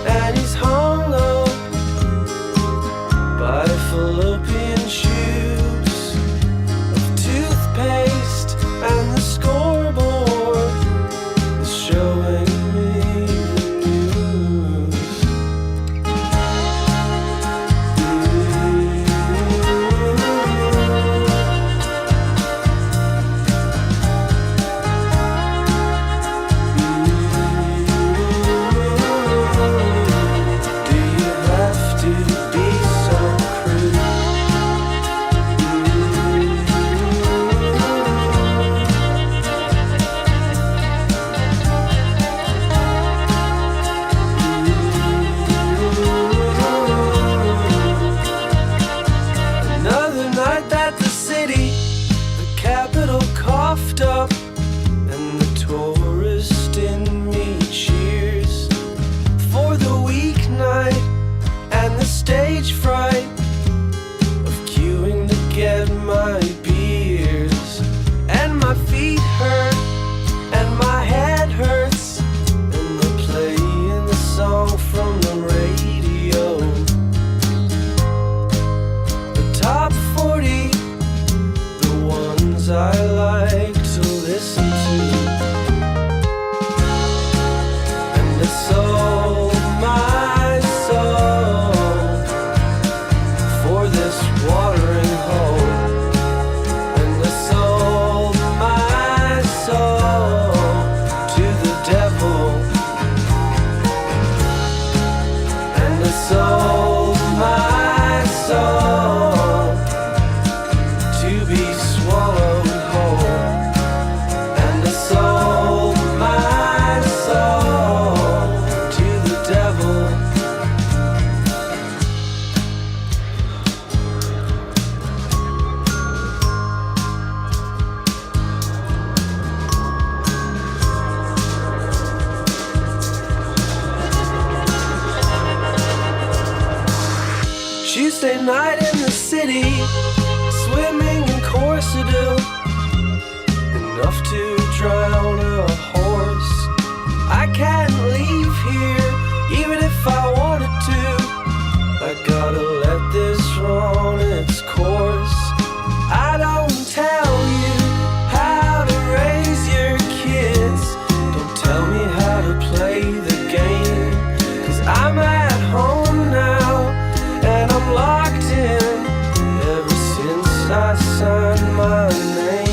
and he's hung up by fallopian tubes of toothpaste, and the scoreboard is showing me the news. Do you have to be so crude? Another night at the city, the capital coughed up, and the tourist in me cheers for the weeknight and the stage fright of queuing to get my beers. And my feet hurt, and my head hurts, and they're playing the song from the radio. The top 40, the ones I like to listen to. And I sold my soul for this watering hole. And I sold my soul to the devil. And I sold my soul to be swallowed whole. And I sold my soul to the devil. Tuesday night in the city, swimming in Corsadil, enough to drown a horse. I can't leave here, even if I wanted to. I gotta let this run its course. I don't tell you how to raise your kids. Don't tell me how to play the game. 'Cause I'm at home now, and I'm locked in ever since I signed my name.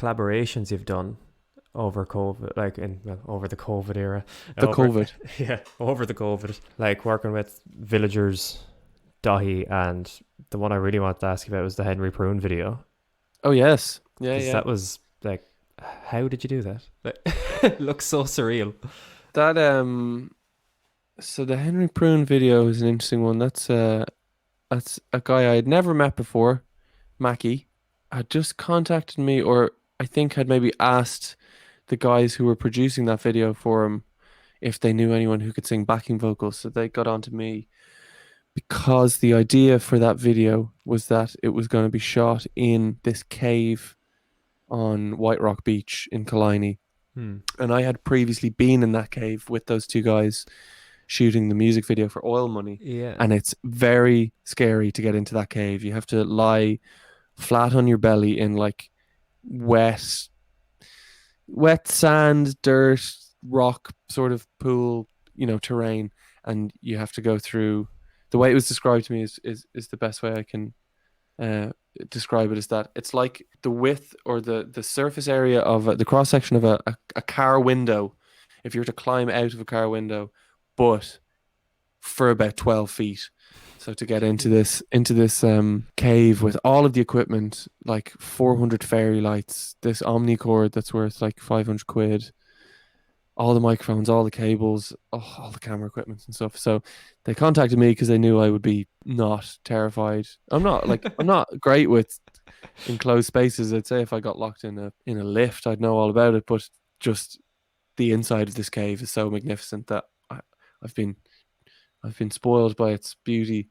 collaborations you've done over COVID, like over the COVID era. The Over- COVID. Yeah, over the COVID. Like working with villagers, Dahi, and the one I really wanted to ask you about was the Henry Prune video. Oh yes, yeah, 'Cause yeah. that was like, how did you do that? Like, it looks so surreal. That So the Henry Prune video is an interesting one. That's a guy I had never met before, Mackie, had just contacted me, or I think had maybe asked the guys who were producing that video for him if they knew anyone who could sing backing vocals. So they got on to me because the idea for that video was that it was going to be shot in this cave on White Rock Beach in Killiney. And I had previously been in that cave with those two guys shooting the music video for Oil Money. Yeah. And it's very scary to get into that cave. You have to lie flat on your belly in like wet sand, dirt, rock sort of pool, terrain. And you have to go through, the way it was described to me is the best way I can describe it, is that it's like the width or the surface area of the cross section of a car window, if you were to climb out of a car window, but for about 12 feet. So to get into this cave with all of the equipment, like 400 fairy lights, this omnichord that's worth like 500 quid, all the microphones, all the cables, all the camera equipment and stuff. So they contacted me because they knew I would be not terrified. I'm not great with enclosed spaces. I'd say if I got locked in a lift, I'd know all about it. But just the inside of this cave is so magnificent that I've been spoiled by its beauty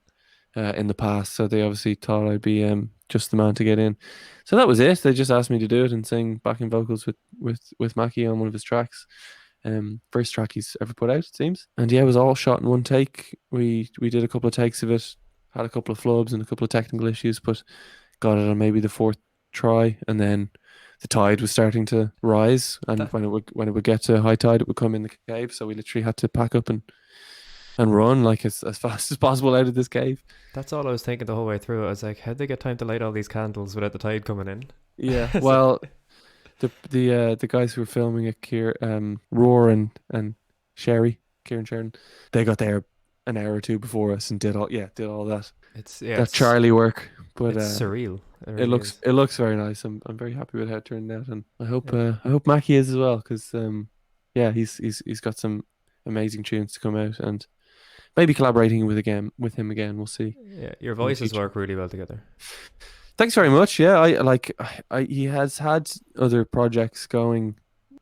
in the past. So they obviously thought I'd be just the man to get in. So that was it. They just asked me to do it and sing backing vocals with Mackie on one of his tracks. First track he's ever put out, it seems. And yeah, it was all shot in one take. We did a couple of takes of it, had a couple of flubs and a couple of technical issues, but got it on maybe the fourth try. And then the tide was starting to rise, and when it would get to high tide, it would come in the cave. So we literally had to pack up and run like as fast as possible out of this cave. That's all I was thinking the whole way through. I was like, how'd they get time to light all these candles without the tide coming in? Yeah, well, the guys who were filming it, Roar and Sherry, Kieran Sheridan, they got there an hour or two before us and did all that. That Charlie work, but it's surreal. It looks very nice. I'm very happy with how it turned out, and I hope Mackie is as well, because he's got some amazing tunes to come out, and maybe collaborating with him again. We'll see. Yeah, your voices work really well together. Thanks very much. Yeah, he has had other projects going,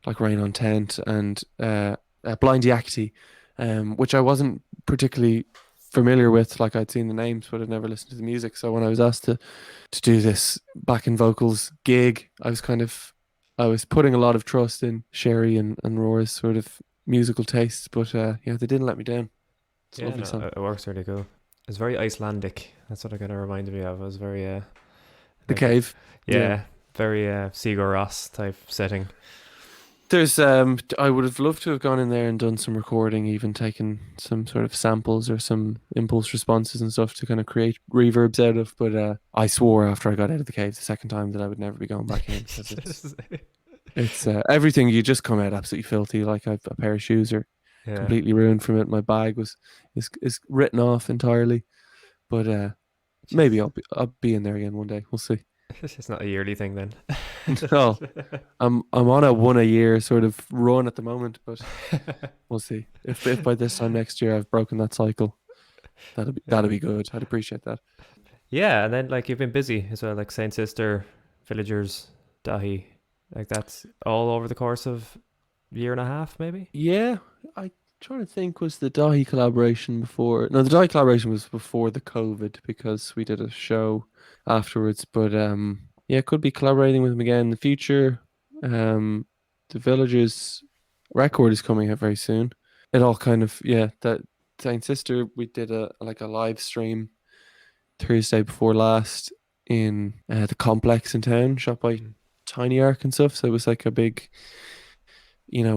like Rain on Tent and Blind Yakety, which I wasn't particularly familiar with. Like, I'd seen the names, but I'd never listened to the music. So when I was asked to do this backing vocals gig, I was putting a lot of trust in Sherry and Rora's sort of musical tastes, but they didn't let me down. It's a lovely song. It works really cool. It's very Icelandic. That's what it kind of reminded me of. It was very the cave. Yeah, very Sigur Rós type setting. There's I would have loved to have gone in there and done some recording, even taken some sort of samples or some impulse responses and stuff to kind of create reverbs out of, but I swore after I got out of the cave the second time that I would never be going back in, because it's everything. You just come out absolutely filthy. Like, I've a pair of shoes are completely ruined from it. My bag is written off entirely, but maybe I'll be in there again one day. We'll see. It's not a yearly thing then. No, I'm on a one a year sort of run at the moment, but we'll see. If by this time next year I've broken that cycle, that'll be good. I'd appreciate that. Yeah, and then like you've been busy as well, like Saint Sister, Villagers, Dahi, like that's all over the course of a year and a half, maybe. Yeah, I'm trying to think. Was the Dahi collaboration before? No, the Dahi collaboration was before the COVID, because we did a show afterwards. But it could be collaborating with him again in the future. The Villagers record is coming out very soon. It all kind of that Saint Sister, we did a live stream Thursday before last in the complex in town, shot by Tiny Arc and stuff. So it was like a big, an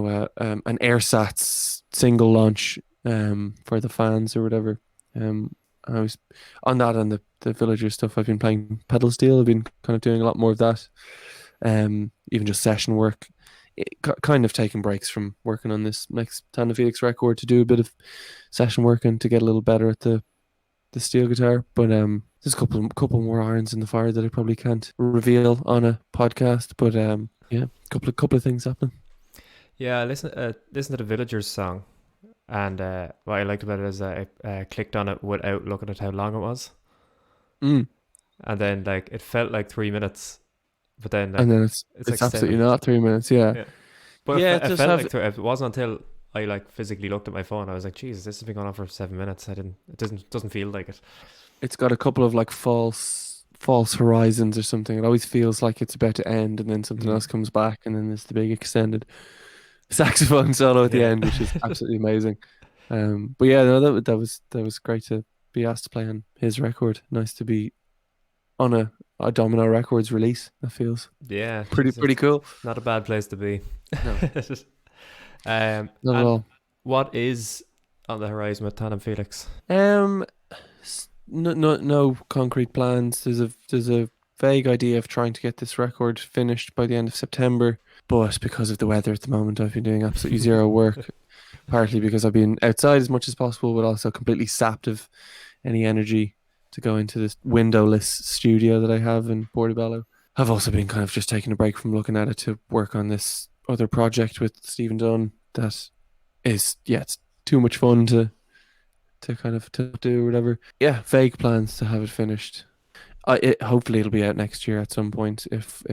AirSats single launch for the fans or whatever. I was on that, and the Villager stuff. I've been playing pedal steel. I've been kind of doing a lot more of that. even just session work. Kind of taking breaks from working on this next Tandem Felix record to do a bit of session work and to get a little better at the steel guitar. But there's a couple more irons in the fire that I probably can't reveal on a podcast. But yeah, couple of things happening. Yeah, I listen to the Villagers song, and what I liked about it is I clicked on it without looking at how long it was, and then like it felt like 3 minutes, but then and then it's like absolutely 7. not 3 minutes. Yeah, Yeah. But yeah, it felt like it wasn't until I like physically looked at my phone. I was like, Jesus, this has been going on for 7 minutes. It doesn't feel like it. It's got a couple of like false horizons or something. It always feels like it's about to end, and then something else comes back, and then there's the big extended saxophone solo at the end, which is absolutely amazing. But yeah, no, that was great to be asked to play on his record. Nice to be on a Domino Records release. That feels pretty cool. Not a bad place to be. No. Not at all. What is on the horizon with Tandem Felix? No concrete plans. There's a vague idea of trying to get this record finished by the end of September, but because of the weather at the moment, I've been doing absolutely zero work. Partly because I've been outside as much as possible, but also completely sapped of any energy to go into this windowless studio that I have in Portobello. I've also been kind of just taking a break from looking at it to work on this other project with Stephen Dunn that is, it's too much fun to kind of to do or whatever. Yeah, vague plans to have it finished. Hopefully it'll be out next year at some point if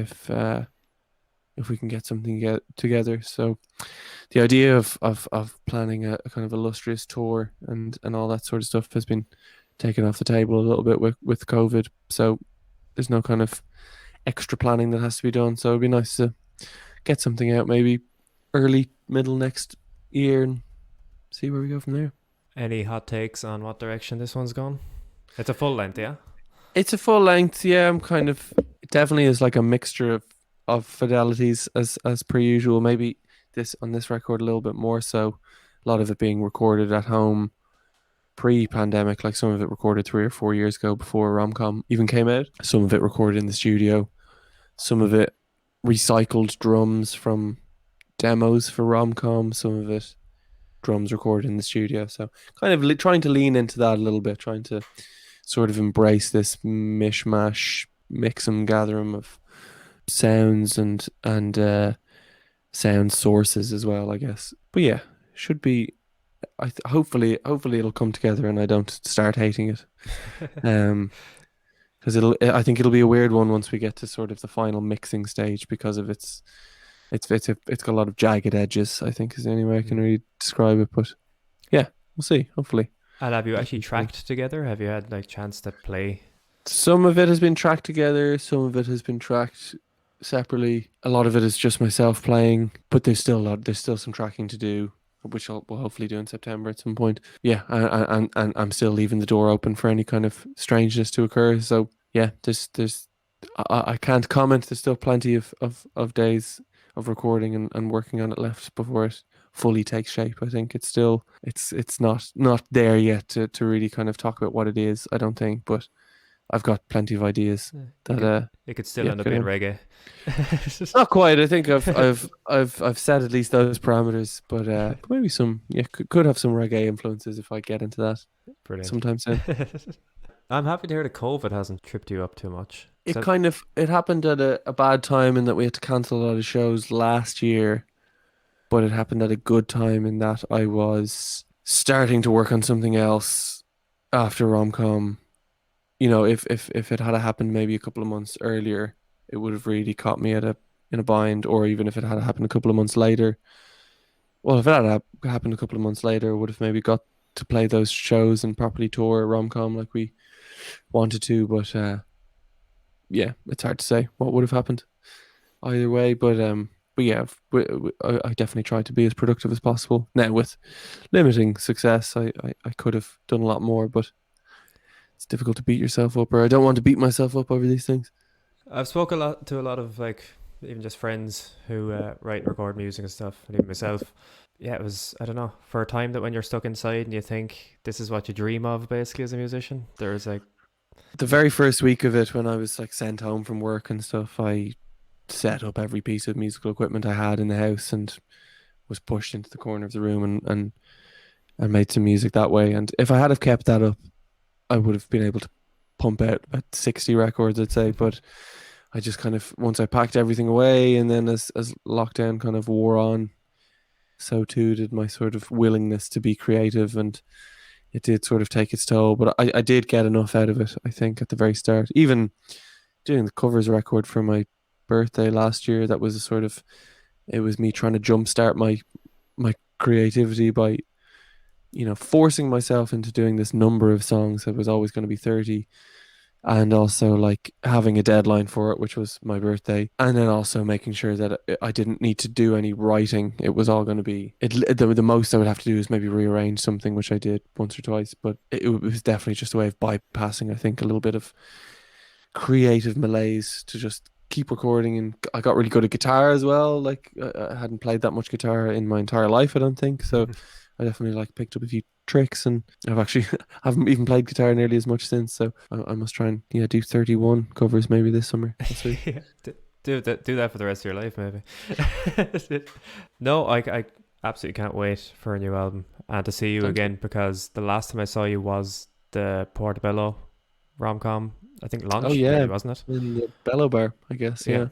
we can get something together. So the idea of planning a kind of illustrious tour and all that sort of stuff has been taken off the table a little bit with COVID. So there's no kind of extra planning that has to be done. So it'd be nice to get something out maybe early, middle next year and see where we go from there. Any hot takes on what direction this one's gone? It's a full length, yeah? It's a full length, yeah. I'm kind of, it definitely is like a mixture of fidelities as per usual. Maybe on this record a little bit more so. A lot of it being recorded at home pre-pandemic, like some of it recorded 3 or 4 years ago before Rom-Com even came out. Some of it recorded in the studio. Some of it recycled drums from demos for Rom-Com. Some of it drums recorded in the studio. So kind of trying to lean into that a little bit, trying to sort of embrace this mishmash, mix and gather 'em of sounds and sound sources as well, I guess. But yeah, should be. Hopefully it'll come together and I don't start hating it. Because I think it'll be a weird one once we get to sort of the final mixing stage because of it's got a lot of jagged edges, I think is the only way I can really describe it. But yeah, we'll see. Hopefully. And have you actually tracked together? Have you had like chance to play? Some of it has been tracked together. Some of it has been tracked separately. A lot of it is just myself playing, but there's still some tracking to do, which we'll hopefully do in September at some point. Yeah, and I'm still leaving the door open for any kind of strangeness to occur. So yeah, I can't comment. There's still plenty of days of recording and working on it left before it fully takes shape. I think it's still it's not there yet to really kind of talk about what it is, I don't think, but I've got plenty of ideas that it could still end up in reggae. Not quite. I think I've set at least those parameters, but maybe some could have some reggae influences if I get into that. Brilliant. Sometime soon. I'm happy to hear that COVID hasn't tripped you up too much. It happened at a bad time in that we had to cancel a lot of shows last year, but it happened at a good time in that I was starting to work on something else after Rom-Com. You know, if it had happened maybe a couple of months earlier, it would have really caught me in a bind, or even if it had happened a couple of months later. Well, if it had happened a couple of months later, I would have maybe got to play those shows and properly tour Rom-Com like we wanted to, but yeah, it's hard to say what would have happened either way. But yeah, I definitely tried to be as productive as possible. Now with limiting success, I could have done a lot more, but it's difficult to beat yourself up, or I don't want to beat myself up over these things. I've spoken to a lot of like even just friends who write and record music and stuff, and even myself. Yeah, it was, I don't know, for a time that when you're stuck inside and you think this is what you dream of basically as a musician, there's like the very first week of it when I was like sent home from work and stuff, I set up every piece of musical equipment I had in the house and was pushed into the corner of the room and made some music that way. And if I had have kept that up, I would have been able to pump out about 60 records, I'd say. But I just kind of, once I packed everything away, and then as lockdown kind of wore on, so too did my sort of willingness to be creative, and it did sort of take its toll. But I did get enough out of it, I think, at the very start. Even doing the covers record for my birthday last year, that was a sort of, it was me trying to jumpstart my creativity by, you know, forcing myself into doing this number of songs that was always going to be 30, and also like having a deadline for it, which was my birthday, and then also making sure that I didn't need to do any writing. It was all going to be the most I would have to do is maybe rearrange something, which I did once or twice, but it was definitely just a way of bypassing, I think, a little bit of creative malaise to just keep recording. And I got really good at guitar as well. Like I hadn't played that much guitar in my entire life, I don't think. So I definitely like picked up a few tricks, and I've actually haven't even played guitar nearly as much since. So I must try and do 31 covers maybe this summer. Yeah, do that for the rest of your life, maybe. No, I absolutely can't wait for a new album and to see you again, because the last time I saw you was the Portobello rom-com, I think, launch. Oh yeah, maybe, wasn't it? in the Bellow Bar, I guess. Yeah.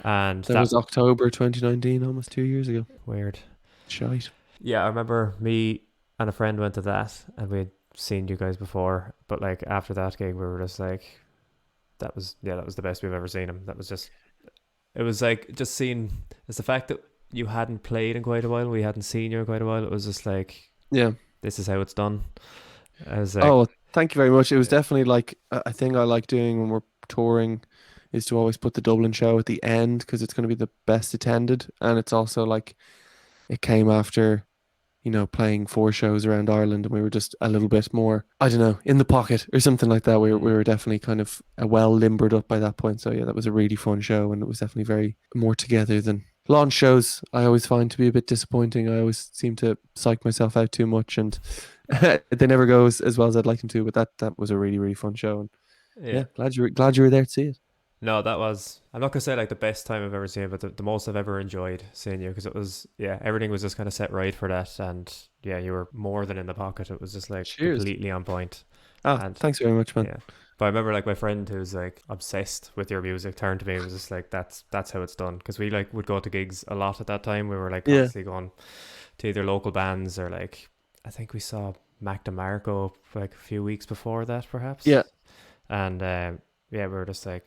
And that was October 2019, almost 2 years ago. Weird. Shite. Yeah, I remember me and a friend went to that, and we had seen you guys before, but like after that gig we were just like, that was the best we've ever seen him. That was just, it was like just seeing, it's the fact that you hadn't played in quite a while, we hadn't seen you in quite a while, it was just like, yeah, this is how it's done. I was like, oh, thank you very much. It was definitely like a thing I like doing when we're touring, is to always put the Dublin show at the end, because it's going to be the best attended, and it's also like it came after, you know, playing 4 shows around Ireland, and we were just a little bit more, I don't know, in the pocket or something like that. We were definitely kind of well limbered up by that point. So yeah, that was a really fun show, and it was definitely very more together than launch shows. I always find to be a bit disappointing. I always seem to psych myself out too much, and they never go as well as I'd like them to. But that was a really, really fun show, and yeah, glad you were there to see it. No, that was, I'm not gonna say like the best time I've ever seen it, but the most I've ever enjoyed seeing you, because it was, everything was just kind of set right for that, and you were more than in the pocket. It was just like completely on point. And thanks very much, man. Yeah, but I remember like my friend who's like obsessed with your music turned to me and was just like, that's how it's done, because we like would go to gigs a lot at that time. We were like constantly going to either local bands or like, I think we saw Mac DeMarco like a few weeks before that, perhaps. Yeah, and we were just like,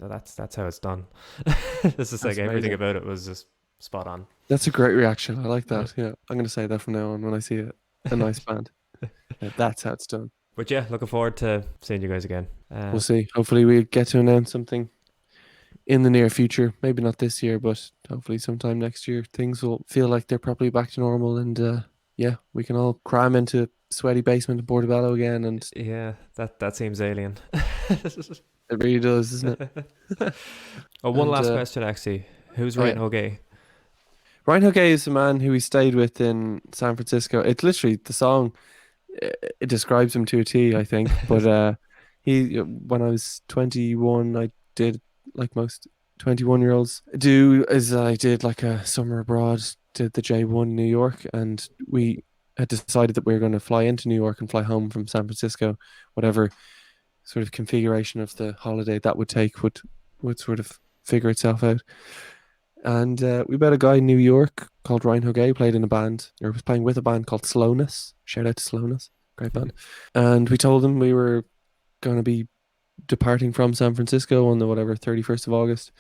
that's how it's done. This is like everything about it was just spot on. That's a great reaction. I like that. Yeah, I'm gonna say that from now on when I see a nice band. Yeah, that's how it's done. But yeah, looking forward to seeing you guys again. We'll see. Hopefully we get to announce something in the near future. Maybe not this year, but hopefully sometime next year things will feel like they're probably back to normal, and we can all cram into sweaty basement in Portobello again. And yeah, that seems alien. It really does, doesn't it? One last question, actually. Who's Ryan Hogue? Ryan Hogue is a man who we stayed with in San Francisco. It's literally the song. It describes him to a T, I think. But when I was 21, I did like most 21-year-olds do, is I did like a summer abroad, did the J1 in New York, and we had decided that we were going to fly into New York and fly home from San Francisco, whatever sort of configuration of the holiday that would take would sort of figure itself out. And we met a guy in New York called Ryan Hogue, played in a band, or was playing with a band called Slowness. Shout out to Slowness, great band. And we told him we were going to be departing from San Francisco on the 31st of August.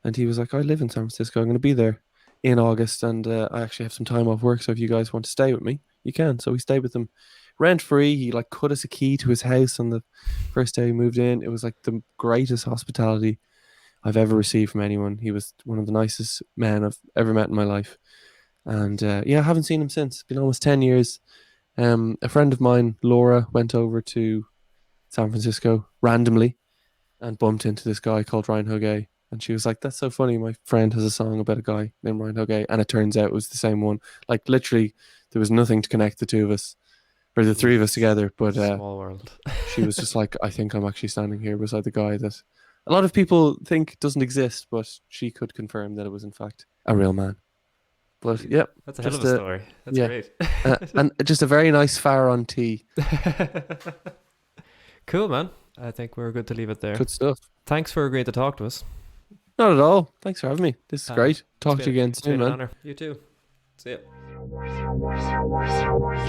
And he was like, I live in San Francisco, I'm going to be there in August, and I actually have some time off work, so if you guys want to stay with me, you can. So we stayed with him rent free. He like cut us a key to his house on the first day we moved in. It was like the greatest hospitality I've ever received from anyone. He was one of the nicest men I've ever met in my life. And I haven't seen him since. It's been almost 10 years. A friend of mine, Laura, went over to San Francisco randomly and bumped into this guy called Ryan Hogue. And she was like, that's so funny. My friend has a song about a guy named Ryan Hogue. And it turns out it was the same one. Like literally, there was nothing to connect the two of us, or the three of us together. But small world. She was just like, I think I'm actually standing here beside the guy that a lot of people think it doesn't exist, but she could confirm that it was in fact a real man. But yeah, That's a hell of just a story. That's yeah. great. And just a very nice fire on tea. Cool, man. I think we're good to leave it there. Good stuff. Thanks for agreeing to talk to us. Not at all. Thanks for having me. This is great. Talk It's to you again it's been soon, an man. honor. You too. See ya.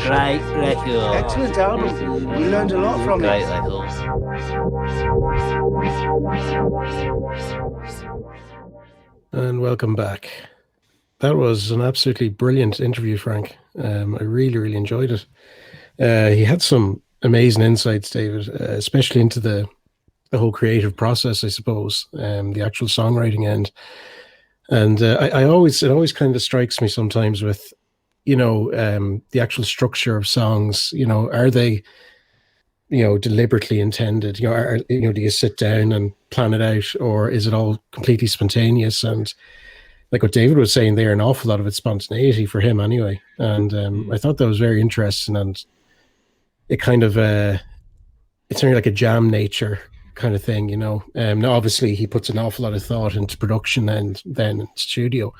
Great record. Excellent album. We learned a lot from Great it. record. And welcome back. That was an absolutely brilliant interview, Frank. I really, really enjoyed it. He had some amazing insights, David, especially into the whole creative process, I suppose, the actual songwriting end. And it always kind of strikes me sometimes with, the actual structure of songs. Are they, deliberately intended? Do you sit down and plan it out, or is it all completely spontaneous? And like what David was saying there, an awful lot of it's spontaneity for him anyway. And I thought that was very interesting, and it kind of it's only like a jam nature kind of thing, Now obviously he puts an awful lot of thought into production and then in studio.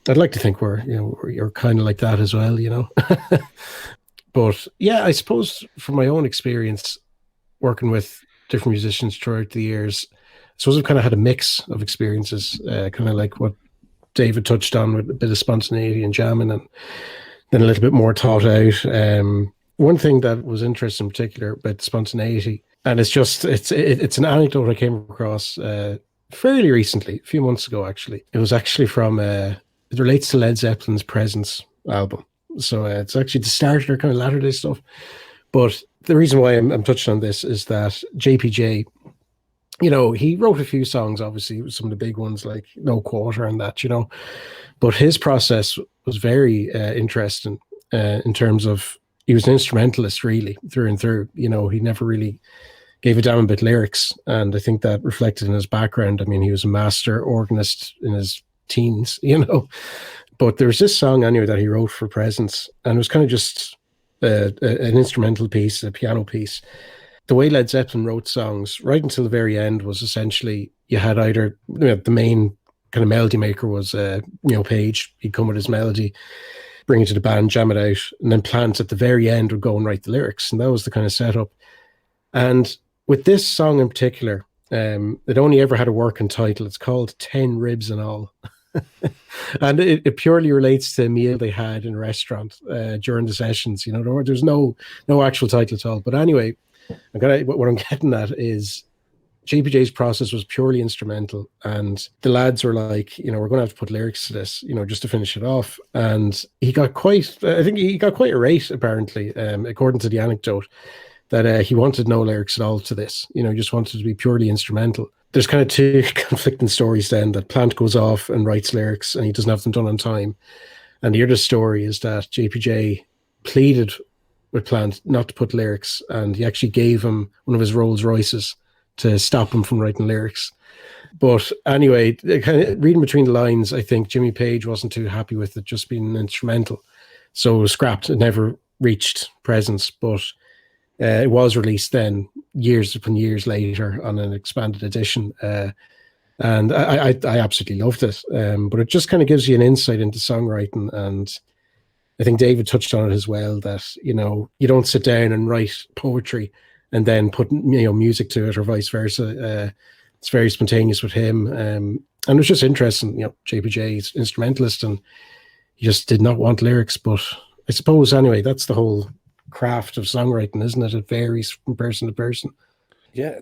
I'd like to think you're kind of like that as well, But yeah, I suppose from my own experience working with different musicians throughout the years, I suppose I've kind of had a mix of experiences, kind of like what David touched on, with a bit of spontaneity and jamming, and then a little bit more thought out. One thing that was interesting in particular about spontaneity, and it's an anecdote I came across fairly recently, a few months ago actually. It was actually from it relates to Led Zeppelin's Presence album. So it's actually the start of their kind of latter day stuff. But the reason why I'm touching on this is that JPJ, he wrote a few songs, obviously, some of the big ones like No Quarter and that, But his process was very interesting in terms of, he was an instrumentalist really through and through. He never really gave a damn about lyrics. And I think that reflected in his background. I mean, he was a master organist in his teens, But there was this song anyway that he wrote for Presence, and it was kind of just an instrumental piece, a piano piece. The way Led Zeppelin wrote songs right until the very end was essentially you had either the main kind of melody maker was Page. He'd come with his melody, bring it to the band, jam it out, and then Plant at the very end would go and write the lyrics, and that was the kind of setup. And with this song in particular, it only ever had a working title. It's called 10 Ribs and All. And it purely relates to a meal they had in a restaurant during the sessions. There's no actual title at all. But anyway, what I'm getting at is JPJ's process was purely instrumental, and the lads were like, we're going to have to put lyrics to this, just to finish it off. And he got quite irate, apparently, according to the anecdote, that he wanted no lyrics at all to this. Just wanted to be purely instrumental. There's kind of two conflicting stories then, that Plant goes off and writes lyrics and he doesn't have them done on time. And the other story is that JPJ pleaded with Plant not to put lyrics, and he actually gave him one of his Rolls Royces to stop him from writing lyrics. But anyway, kind of reading between the lines, I think Jimmy Page wasn't too happy with it just being instrumental. So it was scrapped. It never reached Presence, but it was released then years upon years later on an expanded edition. And I absolutely loved it. But it just kind of gives you an insight into songwriting. And I think David touched on it as well, that, you don't sit down and write poetry and then put, music to it, or vice versa. It's very spontaneous with him. And it was just interesting, JPJ is instrumentalist and he just did not want lyrics. But I suppose anyway, that's the whole craft of songwriting, isn't it? It varies from person to person. Yeah,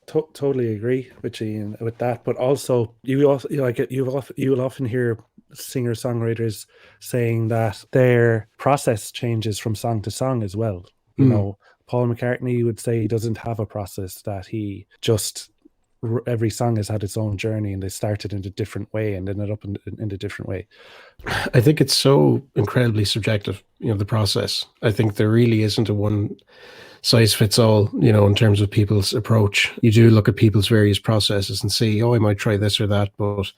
totally agree with you with that. But also, you will often hear singer-songwriters saying that their process changes from song to song as well. Paul McCartney would say he doesn't have a process, that he just, every song has had its own journey, and they started in a different way and ended up in a different way. I think it's so incredibly subjective, the process. I think there really isn't a one size fits all, in terms of people's approach. You do look at people's various processes and see, I might try this or that. But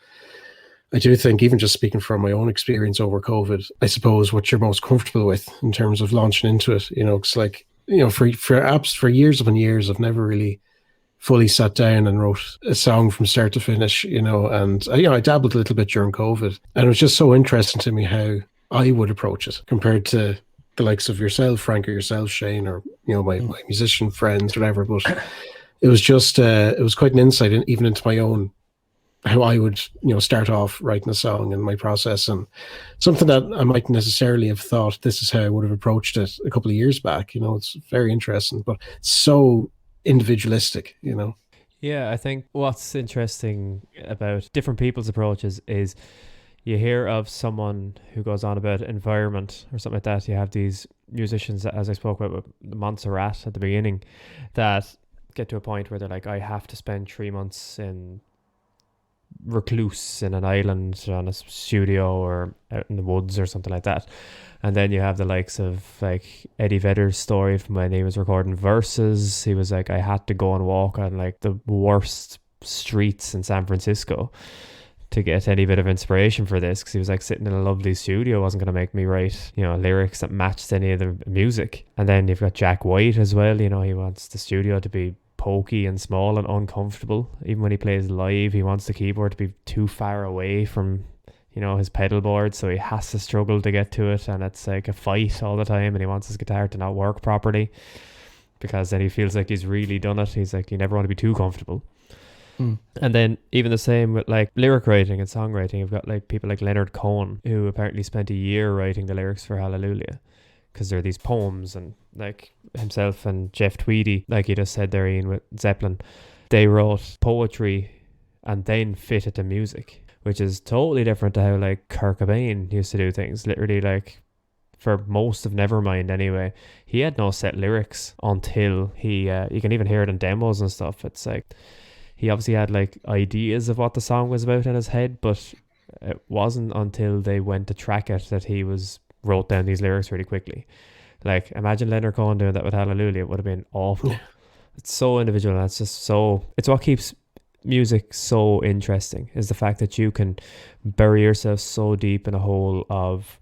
I do think, even just speaking from my own experience over COVID, I suppose what you're most comfortable with in terms of launching into it, it's like, for apps, for years upon years, I've never really fully sat down and wrote a song from start to finish, and I dabbled a little bit during COVID, and it was just so interesting to me how I would approach it compared to the likes of yourself, Frank, or yourself, Shane, or my musician friends, whatever. But it was just it was quite an insight even into my own, how I would start off writing a song and my process, and something that I mightn't necessarily have thought this is how I would have approached it a couple of years back. It's very interesting, but it's so individualistic. Yeah, I think what's interesting about different people's approaches is you hear of someone who goes on about environment or something like that. You have these musicians that, as I spoke about with Montserrat at the beginning, that get to a point where they're like, I have to spend 3 months in recluse in an island on a studio or out in the woods or something like that. And then you have the likes of like Eddie Vedder's story from when he was recording Verses. He was like, I had to go and walk on like the worst streets in San Francisco to get any bit of inspiration for this, because he was like, sitting in a lovely studio wasn't going to make me write lyrics that matched any of the music. And then you've got Jack White as well. He wants the studio to be pokey and small and uncomfortable. Even when he plays live, he wants the keyboard to be too far away from his pedal board, so he has to struggle to get to it, and it's like a fight all the time, and he wants his guitar to not work properly because then he feels like he's really done it. He's like, you never want to be too comfortable. And then even the same with like lyric writing and songwriting. You've got like people like Leonard Cohen, who apparently spent a year writing the lyrics for Hallelujah, because they're these poems, and like himself and Jeff Tweedy, like you just said there, Ian, with Zeppelin, they wrote poetry and then fitted to music, which is totally different to how like Kurt Cobain used to do things. Literally, like for most of Nevermind anyway, he had no set lyrics until he you can even hear it in demos and stuff. It's like he obviously had like ideas of what the song was about in his head, but it wasn't until they went to track it that he wrote down these lyrics really quickly. Like, imagine Leonard Cohen doing that with Hallelujah. It would have been awful. It's so individual, and it's what keeps music so interesting, is the fact that you can bury yourself so deep in a hole of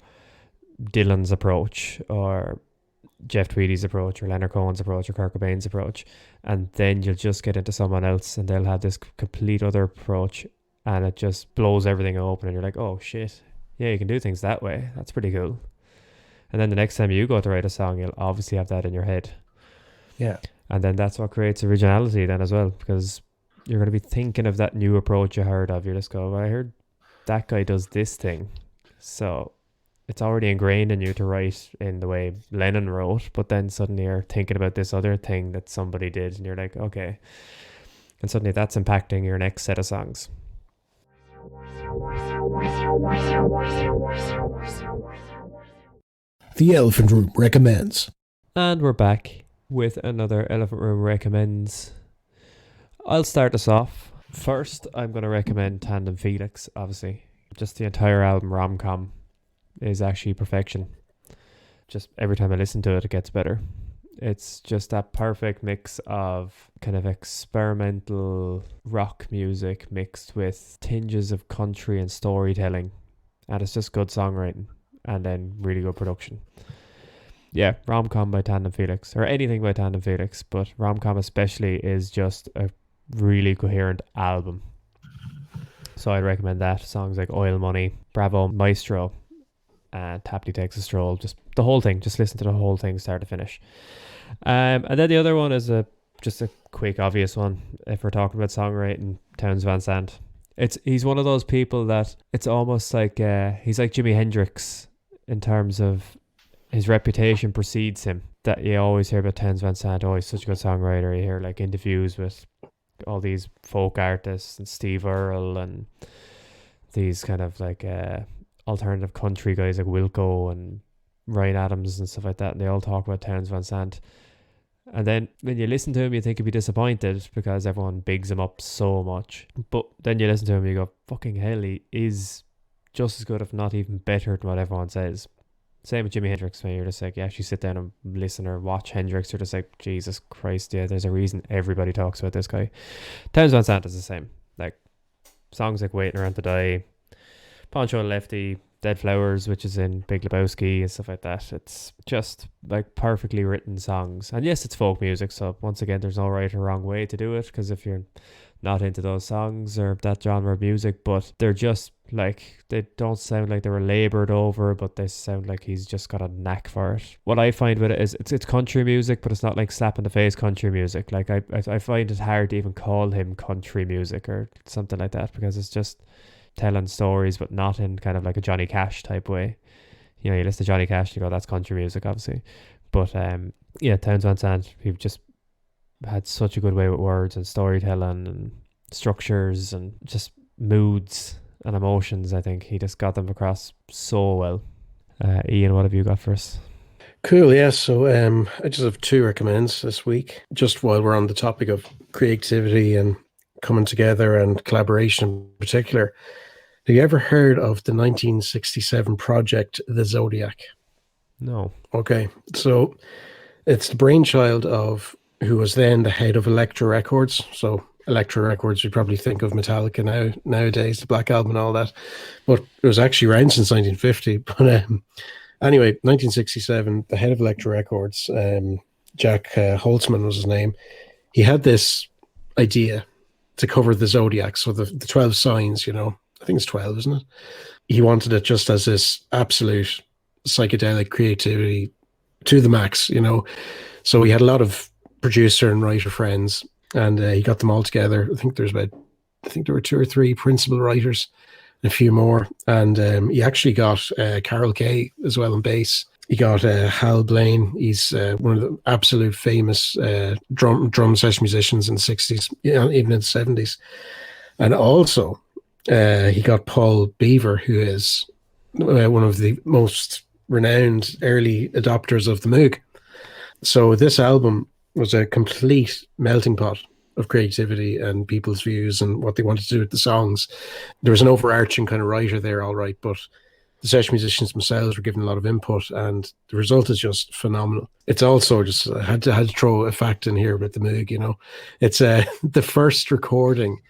Dylan's approach or Jeff Tweedy's approach or Leonard Cohen's approach or Kurt Cobain's approach, and then you'll just get into someone else and they'll have this complete other approach, and it just blows everything open, and you're like, oh shit, yeah, you can do things that way. That's pretty cool. And then the next time you go to write a song, you'll obviously have that in your head. Yeah. And then that's what creates originality then as well, because you're going to be thinking of that new approach you heard of. You just go, well, I heard that guy does this thing, so it's already ingrained in you to write in the way Lennon wrote, but then suddenly you're thinking about this other thing that somebody did, and you're like, okay. And suddenly that's impacting your next set of songs. The Elephant Room recommends. And we're back with another Elephant Room recommends. I'll start us off. First, I'm going to recommend Tandem Felix, obviously. Just the entire album, Rom-Com, is actually perfection. Just every time I listen to it, it gets better. It's just that perfect mix of kind of experimental rock music mixed with tinges of country and storytelling. And it's just good songwriting and then really good production. Yeah, Rom-Com by Tandem Felix, or anything by Tandem Felix, but Rom-Com especially is just a really coherent album. So I'd recommend that. Songs like Oil Money, Bravo, Maestro, and Tapley Takes a Stroll. Just the whole thing. Just listen to the whole thing start to finish. And then the other one is just a quick, obvious one. If we're talking about songwriting, Townes Van Sant. He's one of those people that it's almost like he's like Jimi Hendrix in terms of his reputation precedes him. That you always hear about Townes Van Sant. Oh, he's such a good songwriter. You hear like interviews with all these folk artists and Steve Earle and these kind of like alternative country guys like Wilco and Ryan Adams and stuff like that, and they all talk about Townes Van Sant. And then when you listen to him, you think you'd be disappointed because everyone bigs him up so much. But then you listen to him and you go, fucking hell, he is just as good, if not even better than what everyone says. Same with Jimi Hendrix, when you're just like, you actually sit down and listen or watch Hendrix, you're just like, Jesus Christ, yeah, there's a reason everybody talks about this guy. Townes Van Sant is the same. Like songs like Waiting Around to Die, Poncho Lefty, Dead Flowers, which is in Big Lebowski and stuff like that. It's just like perfectly written songs. And yes, it's folk music, so once again, there's no right or wrong way to do it, because if you're not into those songs or that genre of music, but they're just like, they don't sound like they were laboured over, but they sound like he's just got a knack for it. What I find with it is it's country music, but it's not like slap in the face country music. Like I find it hard to even call him country music or something like that, because it's just telling stories, but not in kind of like a Johnny Cash type way. You know, you listen to Johnny Cash, you go, that's country music, obviously. But Townes Van Sant, he just had such a good way with words and storytelling and structures and just moods and emotions. I think he just got them across so well. Ian, what have you got for us? Cool, yeah. So I just have 2 recommends this week, just while we're on the topic of creativity and coming together and collaboration in particular. Have you ever heard of the 1967 project, The Zodiac? No. Okay, so it's the brainchild of who was then the head of Elektra Records. So Elektra Records, you probably think of Metallica nowadays, the Black Album and all that. But it was actually around since 1950. But anyway, 1967, the head of Elektra Records, Jack Holtzman was his name. He had this idea to cover the Zodiac, so the 12 signs, you know. I think it's 12, isn't it? He wanted it just as this absolute psychedelic creativity to the max, you know. So he had a lot of producer and writer friends, and he got them all together. I think there were 2 or 3 principal writers and a few more. And he actually got Carol Kay as well on bass. He got Hal Blaine. He's one of the absolute famous drum session musicians in the 60s, even in the 70s. And also he got Paul Beaver, who is one of the most renowned early adopters of the Moog. So this album was a complete melting pot of creativity and people's views and what they wanted to do with the songs. There was an overarching kind of writer there, all right, but the session musicians themselves were given a lot of input, and the result is just phenomenal. It's also just, I had to throw a fact in here about the Moog, you know. It's the first recording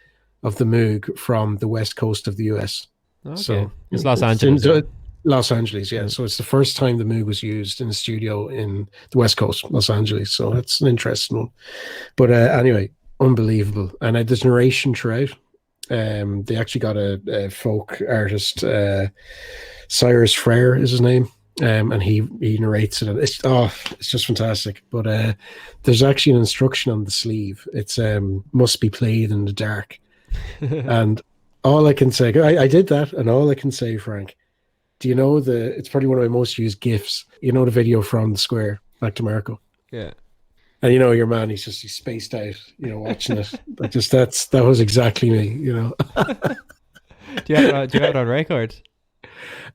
of the Moog from the west coast of the US. Okay. So it's Los Angeles. Los Angeles, yeah. So it's the first time the Moog was used in a studio in the West Coast, Los Angeles. So that's an interesting one. But anyway, unbelievable. And there's narration throughout. They actually got a folk artist, Cyrus Frere is his name, and he narrates it. It's just fantastic. But there's actually an instruction on the sleeve. It's must be played in the dark. And all I can say, I did that, and all I can say, Frank, do you know it's probably one of my most used GIFs. You know the video from the Square, Back to Marco? Yeah. And you know your man, he's spaced out, you know, watching it. That was exactly me, you know. Do you have it on record?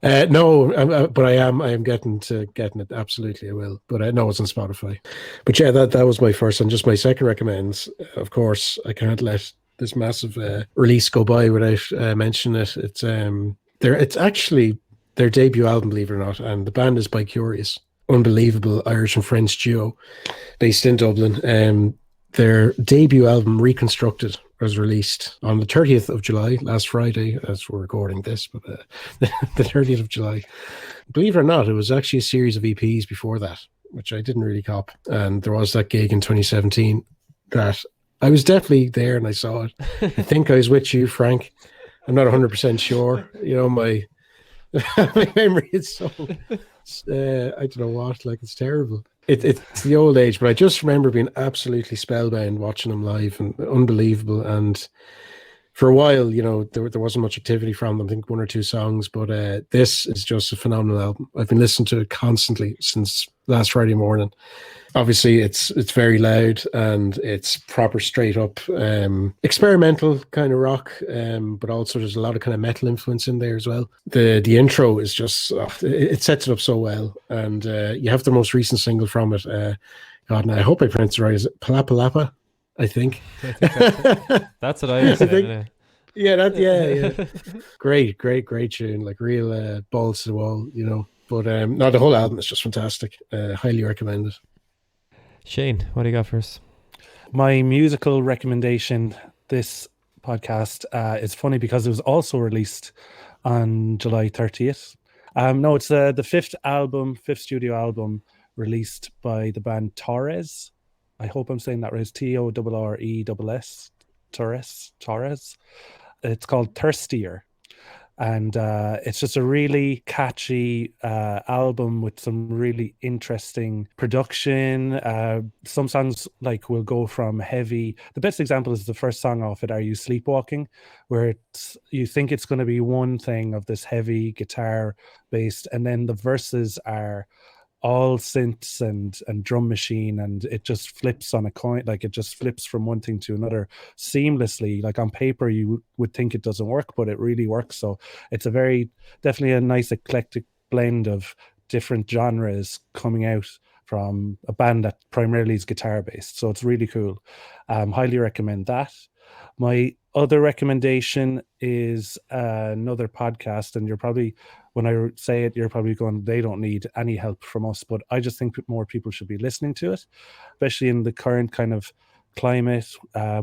No, but I am getting it. Absolutely, I will. But I know it's on Spotify. But yeah, that was my first, and just my second recommends. Of course, I can't let this massive release go by without mentioning it. It's actually their debut album, believe it or not, and the band is By Curious. Unbelievable Irish and French duo based in Dublin. Their debut album, Reconstructed, was released on the 30th of July, last Friday, as we're recording this, but the 30th of July. Believe it or not, it was actually a series of EPs before that, which I didn't really cop. And there was that gig in 2017 that I was definitely there and I saw it. I think I was with you, Frank. I'm not 100% sure. You know, my memory is so... I don't know what, like, it's terrible. It's the old age, but I just remember being absolutely spellbound watching them live, and unbelievable. And for a while, you know, there wasn't much activity from them. I think 1 or 2 songs, but this is just a phenomenal album. I've been listening to it constantly since last Friday morning. Obviously, it's very loud and it's proper straight up experimental kind of rock, but also there's a lot of kind of metal influence in there as well. The intro is just it sets it up so well, and you have the most recent single from it. God, now I hope I pronounced it right. Is it Palapalapa? I think. That's what I think. Yeah, yeah. Great tune, like real balls to the wall, you know. But no, the whole album is just fantastic. Highly recommended. Shane, what do you got for us? My musical recommendation this podcast is funny because it was also released on July 30th. No, it's the fifth studio album released by the band Torres. I hope I'm saying that right. It's Torres. Torres. It's called Thirstier. And it's just a really catchy album with some really interesting production. Some songs like will go from heavy. The best example is the first song off it, "Are You Sleepwalking," where you think it's going to be one thing of this heavy guitar based, and then the verses are all synths and drum machine, and it just flips on a coin. Like it just flips from one thing to another seamlessly. Like on paper you would think it doesn't work, but it really works. So it's definitely a nice eclectic blend of different genres coming out from a band that primarily is guitar based. So it's really cool. Highly recommend that. My other recommendation is another podcast, and you're probably, when I say it, you're probably going, they don't need any help from us, but I just think more people should be listening to it, especially in the current kind of climate,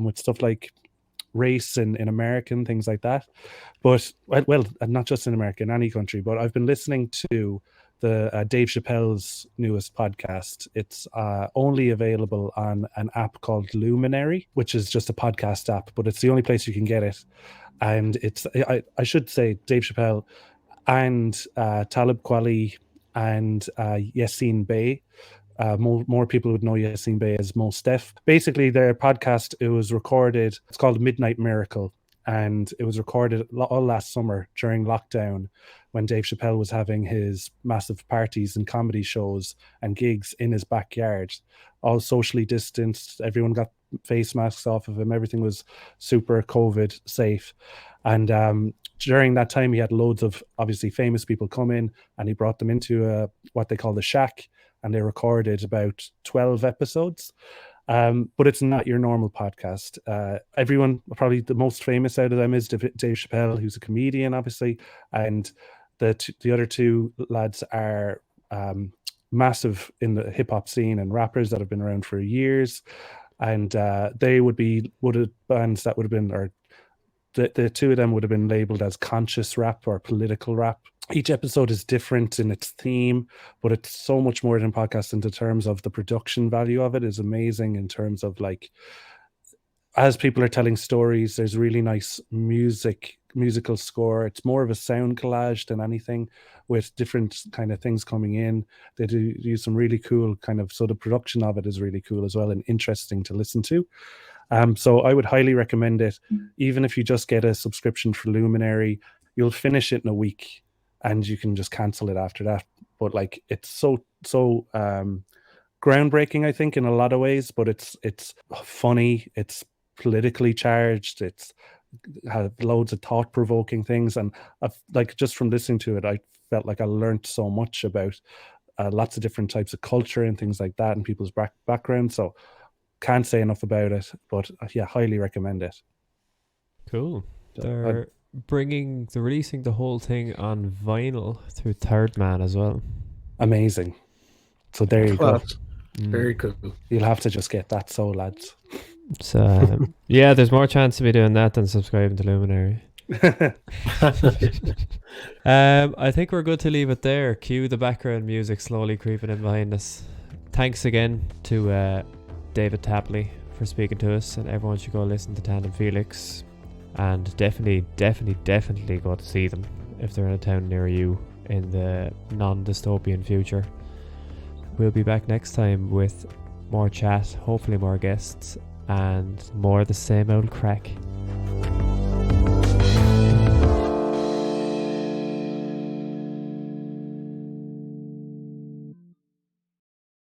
with stuff like race in America and things like that. But, well, not just in America, in any country, but I've been listening to the Dave Chappelle's newest podcast. It's only available on an app called Luminary, which is just a podcast app, but it's the only place you can get it. And it's, I should say, Dave Chappelle and Talib Kweli and Yassine Bey. More people would know Yassine Bey as Mos Def. Basically, their podcast, it was recorded, it's called Midnight Miracle, and it was recorded all last summer during lockdown when Dave Chappelle was having his massive parties and comedy shows and gigs in his backyard, all socially distanced. Everyone got face masks off of him. Everything was super COVID safe. And during that time, he had loads of obviously famous people come in, and he brought them into what they call the shack, and they recorded about 12 episodes. But it's not your normal podcast. Everyone, probably the most famous out of them is Dave Chappelle, who's a comedian, obviously. And the other two lads are massive in the hip hop scene and rappers that have been around for years. And they would have bands that would have been, or the two of them would have been labeled as conscious rap or political rap. Each episode is different in its theme, but it's so much more than podcast in terms of the production value of it is amazing in terms of, like, as people are telling stories, there's really nice musical score. It's more of a sound collage than anything, with different kind of things coming in. They do some really cool kind of, so the production of it is really cool as well and interesting to listen to. So I would highly recommend it. Even if you just get a subscription for Luminary, you'll finish it in a week and you can just cancel it after that. But like, it's so groundbreaking, I think, in a lot of ways, but it's funny, it's politically charged, it's had loads of thought-provoking things, and I've, like, just from listening to it, I felt like I learned so much about lots of different types of culture and things like that and people's background. So can't say enough about it, but yeah, highly recommend it. Cool. They're releasing the whole thing on vinyl through Third Man as well. Amazing. So there you go. Very cool. You'll have to just get that, so lads. So yeah, there's more chance of me doing that than subscribing to Luminary. I think we're good to leave it there. Cue the background music slowly creeping in behind us. Thanks again to David Tapley for speaking to us, and everyone should go listen to Tandem Felix, and definitely go to see them if they're in a town near you in the non-dystopian future. We'll be back next time with more chat, hopefully more guests, and more of the same old crack.